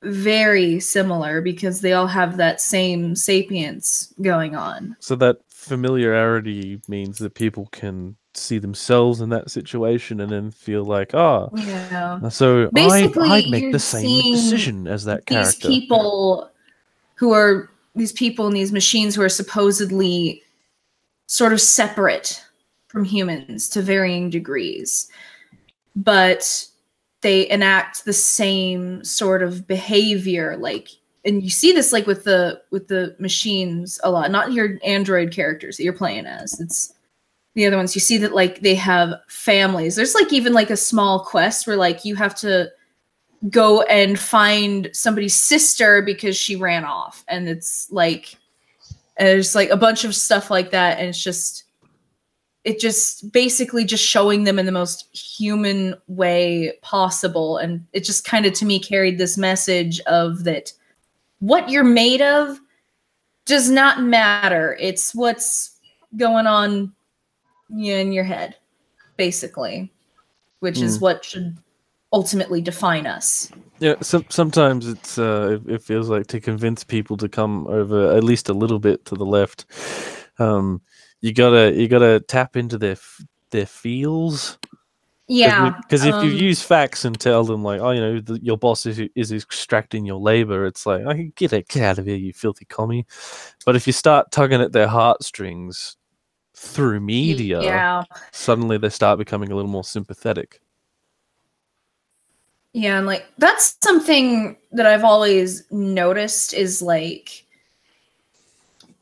very similar because they all have that same sapience going on. So that familiarity means that people can see themselves in that situation and then feel like, so basically I'd make you're the same seeing decision as that character. These people in these machines who are supposedly sort of separate from humans to varying degrees, but they enact the same sort of behavior, like, and you see this like with the machines a lot, not your android characters that you're playing as, it's the other ones. You see that like they have families. There's like even like a small quest where like you have to go and find somebody's sister because she ran off, and it's like there's like a bunch of stuff like that, and it just basically just showing them in the most human way possible. And it just kind of, to me, carried this message of that what you're made of does not matter. It's what's going on in your head, basically, which is what should ultimately define us. Yeah, sometimes it feels like to convince people to come over at least a little bit to the left, you gotta tap into their feels. Yeah, because if you use facts and tell them like, your boss is extracting your labor, it's like, get out of here, you filthy commie. But if you start tugging at their heartstrings through media, suddenly they start becoming a little more sympathetic. Yeah, and like that's something that I've always noticed is like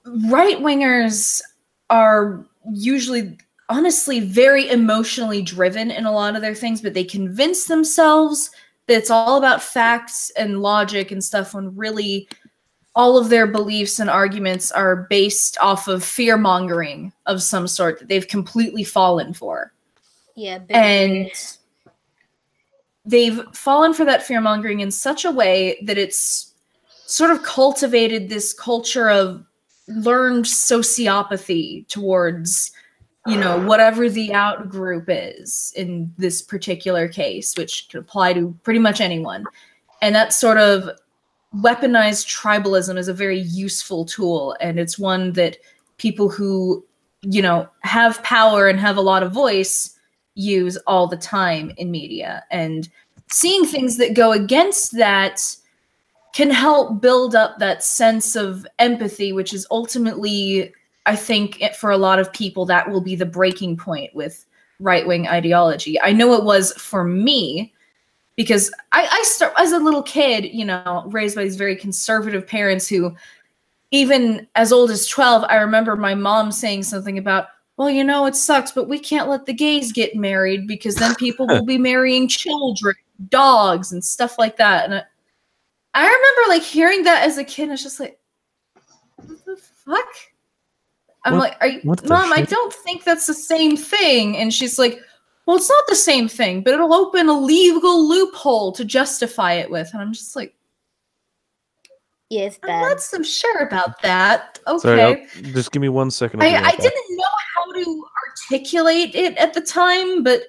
right-wingers are usually honestly very emotionally driven in a lot of their things, but they convince themselves that it's all about facts and logic and stuff, when really all of their beliefs and arguments are based off of fear-mongering of some sort that they've completely fallen for. Yeah, and they've fallen for that fear-mongering in such a way that it's sort of cultivated this culture of learned sociopathy towards, whatever the out group is in this particular case, which could apply to pretty much anyone. And that sort of weaponized tribalism is a very useful tool, and it's one that people who, have power and have a lot of voice use all the time in media. And seeing things that go against that can help build up that sense of empathy, which is ultimately, I think, for a lot of people, that will be the breaking point with right-wing ideology. I know it was for me, because I start as a little kid, raised by these very conservative parents who, even as old as 12, I remember my mom saying something about, well, it sucks, but we can't let the gays get married because then people will be marrying children, dogs, and stuff like that. And I remember like hearing that as a kid, and I was just like, what the fuck? I'm like, Mom, I don't think that's the same thing. And she's like, well, it's not the same thing, but it'll open a legal loophole to justify it with. And I'm just like, yes, I'm not so sure about that. Okay. Sorry, just give me 1 second. I didn't know how to articulate it at the time, but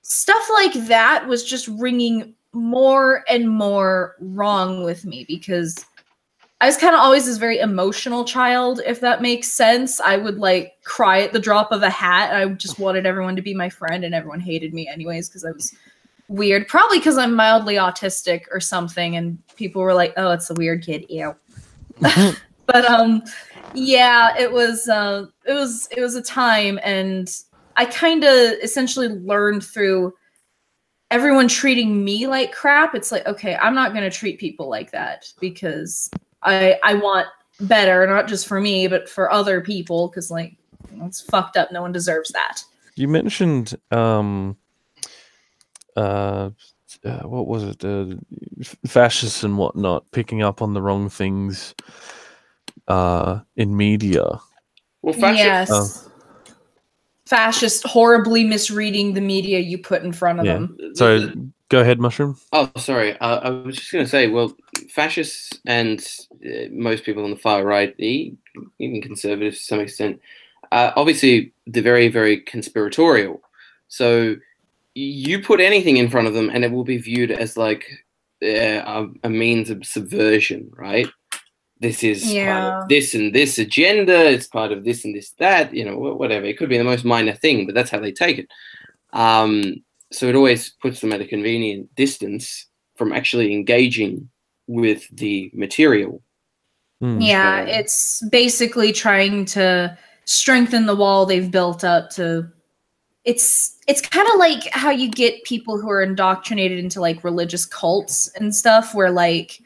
stuff like that was just ringing more and more wrong with me, because I was kind of always this very emotional child, if that makes sense. I would like cry at the drop of a hat, and I just wanted everyone to be my friend, and everyone hated me anyways because I was weird. Probably because I'm mildly autistic or something, and people were like, "Oh, it's a weird kid." Ew. But yeah, it was a time, and I kind of essentially learned through everyone treating me like crap. It's like, okay, I'm not going to treat people like that, because I want better, not just for me, but for other people, because like, it's fucked up. No one deserves that. You mentioned what was it? Fascists and whatnot picking up on the wrong things in media. Well, fascists. Yes. Fascist horribly misreading the media you put in front of them. So go ahead, Mushroom. Oh, sorry. I was just going to say, well, fascists and most people on the far right, even conservatives to some extent, obviously they're very, very conspiratorial. So you put anything in front of them and it will be viewed as like a means of subversion, right? This is part of this and this agenda. It's part of this and this, that, whatever. It could be the most minor thing, but that's how they take it. So it always puts them at a convenient distance from actually engaging with the material. Yeah, it's basically trying to strengthen the wall they've built up to. It's kind of like how you get people who are indoctrinated into like religious cults and stuff, where like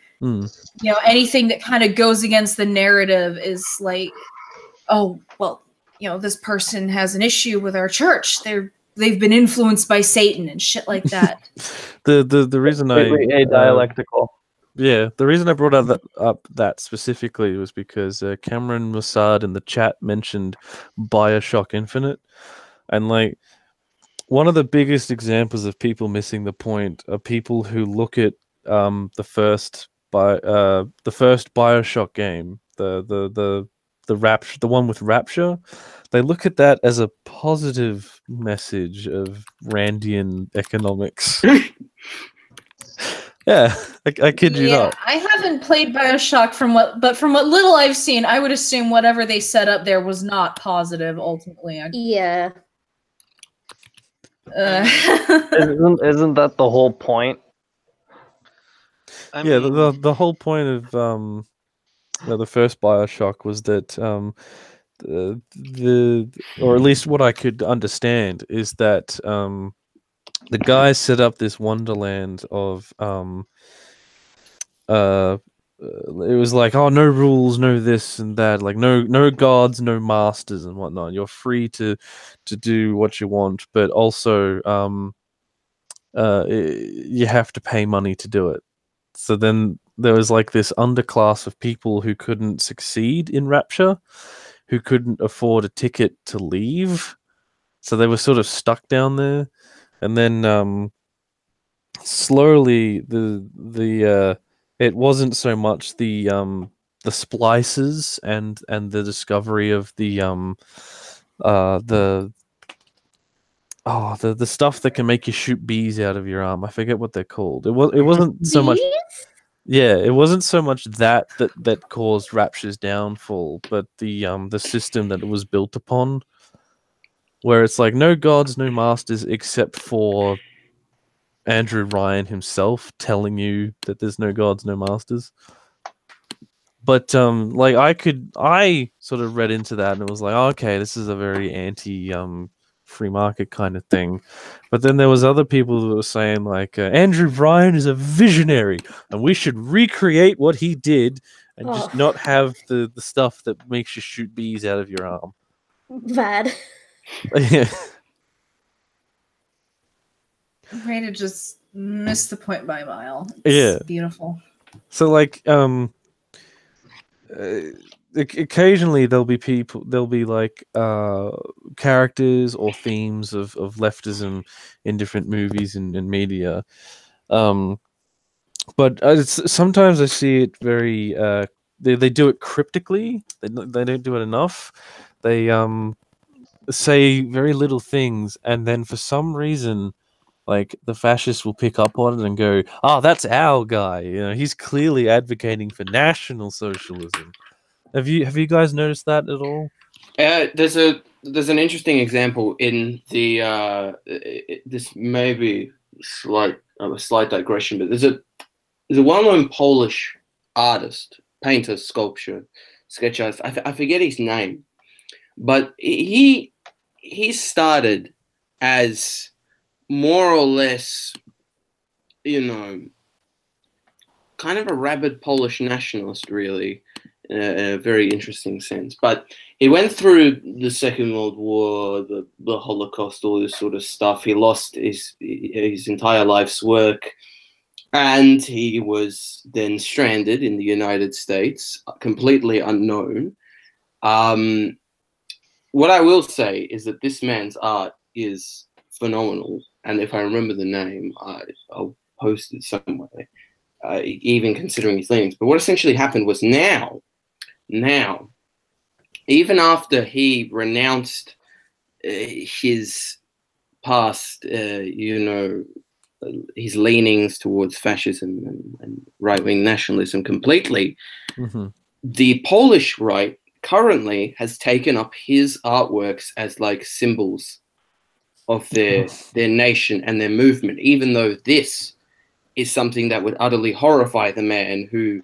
anything that kind of goes against the narrative is like, oh well, this person has an issue with our church. They've been influenced by Satan and shit like that. The reason dialectical. The reason I brought up that specifically was because Cameron Mossad in the chat mentioned BioShock Infinite, and like one of the biggest examples of people missing the point are people who look at the first BioShock game, the Rapture, the one with Rapture. They look at that as a positive message of Randian economics. Yeah, I kid you not. I haven't played BioShock from what little I've seen, I would assume whatever they set up there was not positive ultimately. Yeah. Isn't that the whole point? The whole point of the first BioShock was that or at least what I could understand is that the guys set up this wonderland of it was like, oh, no rules, no this and that, like no gods, no masters and whatnot. You're free to do what you want, but also you have to pay money to do it. So then there was like this underclass of people who couldn't succeed in Rapture, who couldn't afford a ticket to leave, so they were sort of stuck down there. And then slowly the it wasn't so much the splices and the discovery of the stuff that can make you shoot bees out of your arm. I forget what they're called. It wasn't so much. Yeah, it wasn't so much that caused Rapture's downfall, but the system that it was built upon, where it's like no gods, no masters, except for Andrew Ryan himself telling you that there's no gods, no masters. But like I sort of read into that and it was like, oh, okay, this is a very anti free market kind of thing. But then there was other people that were saying like Andrew Ryan is a visionary and we should recreate what he did and just not have the stuff that makes you shoot bees out of your arm. Bad. Yeah. Way to just miss the point by a mile. It's beautiful. So like occasionally there'll be like characters or themes of leftism in different movies and media, but sometimes I see it very they do it cryptically. They don't do it enough. They say very little things, and then for some reason like the fascists will pick up on it and go, oh, that's our guy, he's clearly advocating for National Socialism. Have you guys noticed that at all? There's an interesting example in the this may be a slight digression, but there's a well-known Polish artist, painter, sculptor, sketch artist. I forget his name, but he started as more or less, kind of a rabid Polish nationalist, really. a very interesting sense. But he went through the Second World War, the Holocaust, all this sort of stuff. He lost his entire life's work, and he was then stranded in the United States, completely unknown. What I will say is that this man's art is phenomenal, and if I remember the name, I'll post it somewhere, even considering his leanings. But what essentially happened was now, even after he renounced his past, his leanings towards fascism and right-wing nationalism completely, the Polish right currently has taken up his artworks as like symbols of their nation and their movement, even though this is something that would utterly horrify the man who,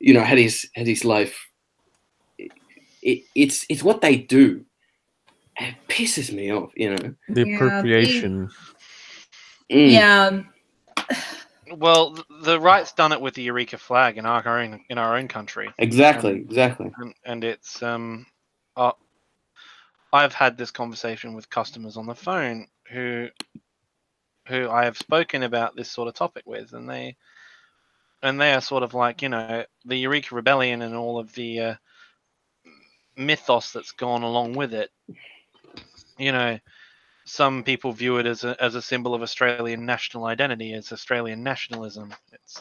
had his life. It's what they do. It pisses me off, The appropriation. Yeah. Well, the right's done it with the Eureka flag in our own country. Exactly. And it's I've had this conversation with customers on the phone who I have spoken about this sort of topic with, and they are sort of like, the Eureka Rebellion and all of the mythos that's gone along with it. Some people view it as a symbol of Australian national identity, as Australian nationalism. It's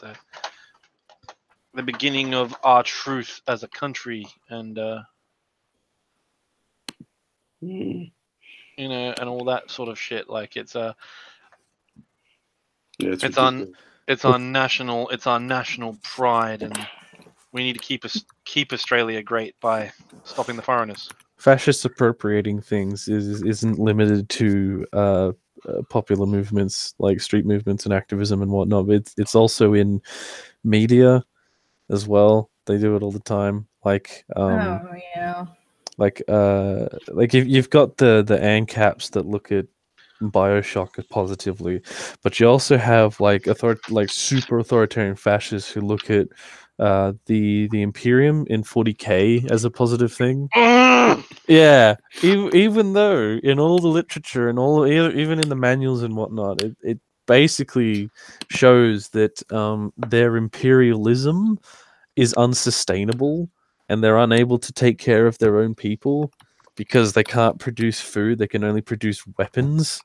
the beginning of our truth as a country, and and all that sort of shit. Like it's our national pride, and we need to keep Australia great by stopping the foreigners. Fascists appropriating things isn't limited to popular movements like street movements and activism and whatnot. It's also in media as well. They do it all the time. Like like you've got the ANCAPs that look at BioShock positively, but you also have like super authoritarian fascists who look at the Imperium in 40K as a positive thing. Yeah, even though in all the literature and even in the manuals and whatnot, it basically shows that their imperialism is unsustainable and they're unable to take care of their own people because they can't produce food. They can only produce weapons.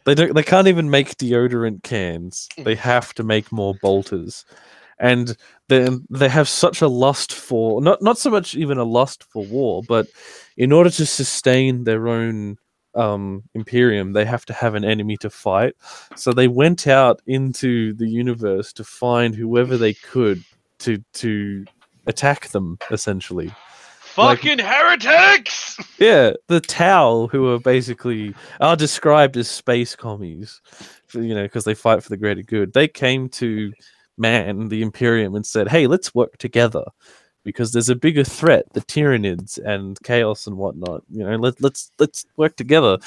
They can't even make deodorant cans. They have to make more bolters. And then they have such a lust for not so much even a lust for war, but in order to sustain their own imperium, they have to have an enemy to fight. So they went out into the universe to find whoever they could to attack them, essentially. Fucking heretics! Yeah, the Tau, who are described as space commies, because they fight for the greater good. They came to the Imperium, and said, "Hey, let's work together because there's a bigger threat, the Tyranids and chaos and whatnot. Let's work together.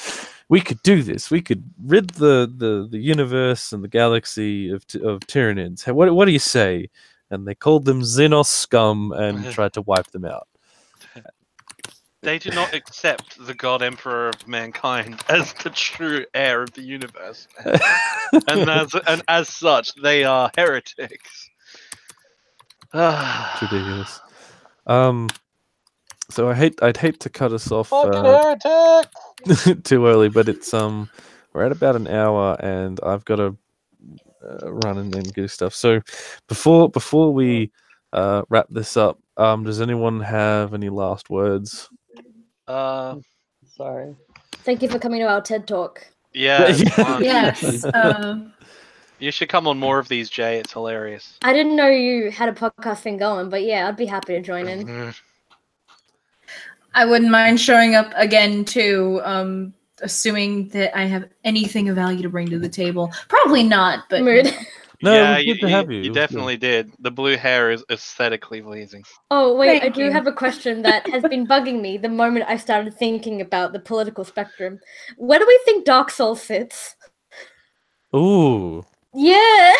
We could do this. We could rid the universe and the galaxy of Tyranids. Hey, what do you say?" And they called them Xenos scum and tried to wipe them out. They do not accept the God Emperor of mankind as the true heir of the universe, and as such, they are heretics. It's ridiculous. So I'd hate to cut us off too early, but it's we're at about an hour, and I've got to run and do stuff. So before we wrap this up, does anyone have any last words? Sorry. Thank you for coming to our TED Talk. Yeah. Yes. You should come on more of these, Jay. It's hilarious. I didn't know you had a podcast thing going, but yeah, I'd be happy to join in. I wouldn't mind showing up again too, assuming that I have anything of value to bring to the table. Probably not, but Mood. No, yeah, it was good to have you. You definitely did. The blue hair is aesthetically pleasing. Oh, wait, Thank I do you. have a question that has been bugging me the moment I started thinking about the political spectrum. Where do we think Dark Souls sits? Ooh. Yeah!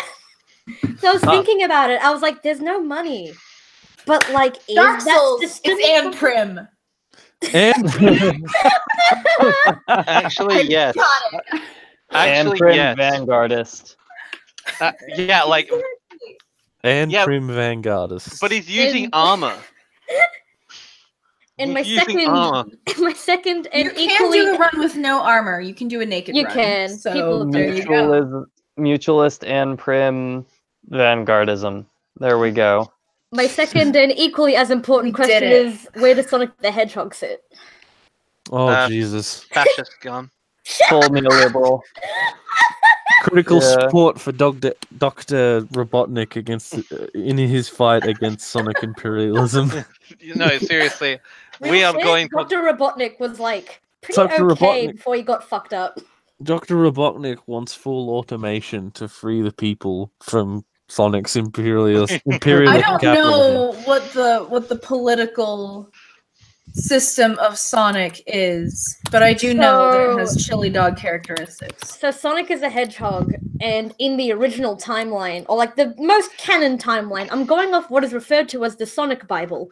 So I was thinking about it. I was like, "There's no money," but like, is Dark that Souls. just It's Anne Prim. And Actually, yes. Got it. Actually, Prim yes. Vanguardist. Yeah, like, and Yeah. Prim Vanguardist. but he's using And- armor. And my He's using second, armor. my second, and You can equally, do a run with no armor. You can do a naked You run. can. So People there you go. Mutualist and Prim Vanguardism. There we go. my second and equally as important We did question it. is, where does Sonic the Hedgehog sit? Oh Jesus! Fascist gun. Full neoliberal. Critical Yeah. support for Dr. Robotnik in his fight against Sonic imperialism. No, seriously. Real We are shit, going to. Dr. Robotnik was like pretty Dr. okay Robotnik- before he got fucked up. Dr. Robotnik wants full automation to free the people from Sonic's imperialist I don't capitalism. know what the political system of Sonic is, but I do know that it has chili dog characteristics. So Sonic is a hedgehog, and in the original timeline, or like the most canon timeline, I'm going off what is referred to as the Sonic Bible.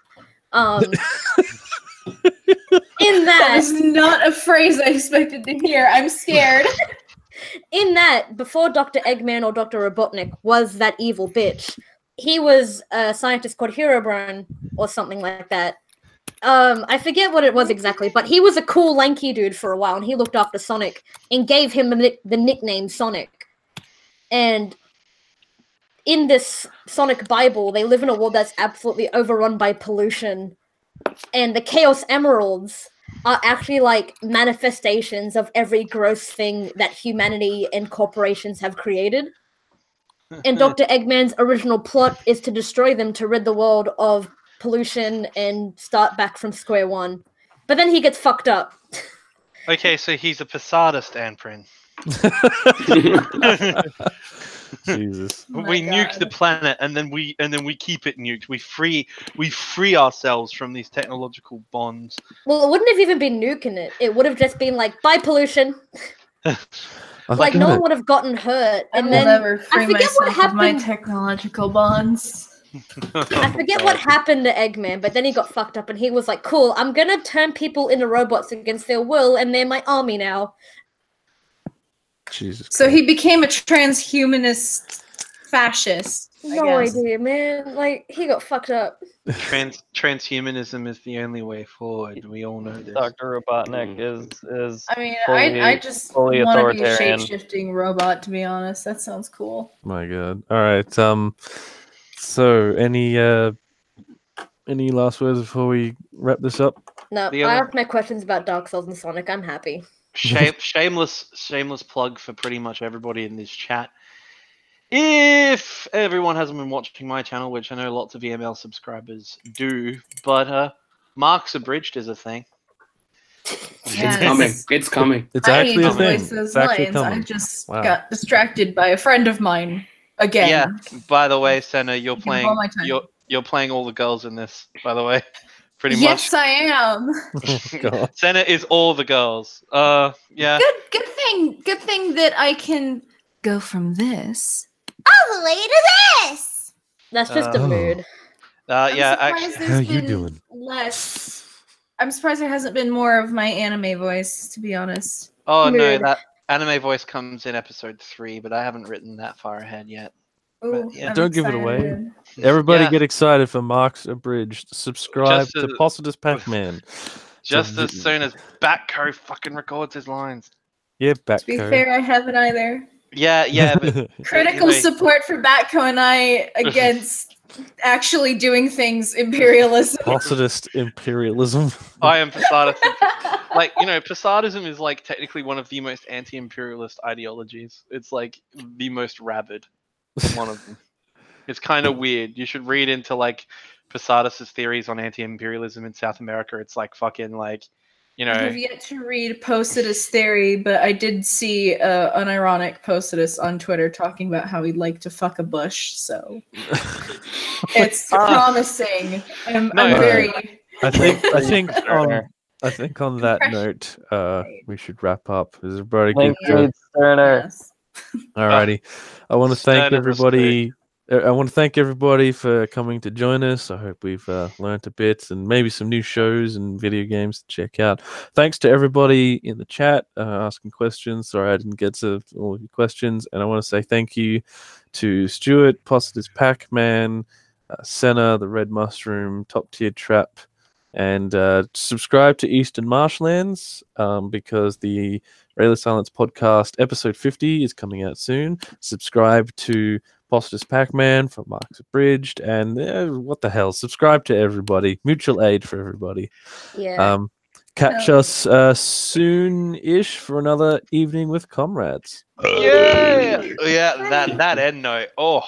In That that, is not a phrase I expected to hear. I'm scared. in that, before Dr. Eggman or Dr. Robotnik was that evil bitch, he was a scientist called Herobrine or something like that. I forget what it was exactly, but he was a cool, lanky dude for a while, and he looked after Sonic and gave him the nickname Sonic. And in this Sonic Bible, they live in a world that's absolutely overrun by pollution, and the Chaos Emeralds are actually like manifestations of every gross thing that humanity and corporations have created. And Dr. Eggman's original plot is to destroy them to rid the world of pollution and start back from square one. But then he gets fucked up. Okay, so he's a facadist, Anprin. Jesus. Oh my We nuke God. the planet, and then we keep it nuked. We free ourselves from these technological bonds. Well, it wouldn't have even been nuking it. It would have just been like, bye pollution. Like, no one would have gotten hurt. I And will then never free forget what myself of my happened. technological bonds. I forget what happened to Eggman, but then he got fucked up and he was like, cool, I'm gonna turn people into robots against their will, and they're my army now. Jesus. So he became a transhumanist fascist. I No guess. idea, man. Like, he got fucked up. Transhumanism is the only way forward. We all know this. Dr. Robotnik is I mean, fully- I just fully want to be a authoritarian. shape-shifting robot, to be honest. That sounds cool. My God. All right. So any last words before we wrap this up? No, The I other- asked my questions about Dark Souls and Sonic. I'm happy. Shameless plug for pretty much everybody in this chat. If everyone hasn't been watching my channel, which I know lots of EML subscribers do, but Mark's Abridged is a thing. It's coming. It's coming. It's I actually need a to thing. voice those It's actually lines. I coming. just Wow. got distracted by a friend of mine again. Yeah. By the way, Senna, you're Give playing all my time. you're playing all the girls in this. By the way, pretty Yes, I am. much. God. Senna is all the girls. Yeah. Good thing that I can go from this. All the way to this. That's just a Oh. mood. I'm Yeah. surprised Actually, there's How you been doing? less. I'm surprised there hasn't been more of my anime voice, to be honest. oh no, Mood. that anime voice comes in episode 3, but I haven't written that far ahead yet. Ooh, yeah. I'm Don't give it away. excited. Everybody Yeah. get excited for Mark's Abridged. Subscribe Just to as- Positus Pacman. Just as soon as Batco fucking records his lines. Yeah, To be Batco. fair, I haven't either. Yeah, but Critical anyway. support for Batco and I against actually doing things imperialism. Positist imperialism. I am Posadist. Like, Posadism is like technically one of the most anti-imperialist ideologies. It's like the most rabid one of them. It's kind of weird. You should read into like Posadist's theories on anti-imperialism in South America. It's like fucking like, I have yet to read Posidus theory, but I did see unironic Posidus on Twitter talking about how he'd like to fuck a bush, so it's promising. I'm No, very I think Sterner. on that Impression. note, we should wrap up. Is everybody Link good? reads Sterner. yes. Alrighty. I want to thank Sterner everybody I want to thank everybody for coming to join us. I hope we've learnt a bit and maybe some new shows and video games to check out. Thanks to everybody in the chat asking questions. Sorry I didn't get to all of your questions. And I want to say thank you to Stuart, Positive Pacman, Senna, the Red Mushroom, Top Tier Trap, and subscribe to Eastern Marshlands because the Rayla Silence podcast episode 50 is coming out soon. Subscribe to Positive Pacman for Marks Abridged, and what the hell? Subscribe to everybody. Mutual aid for everybody. Yeah. Catch us soon-ish for another Evening with Comrades. Yeah, that end note. Oh,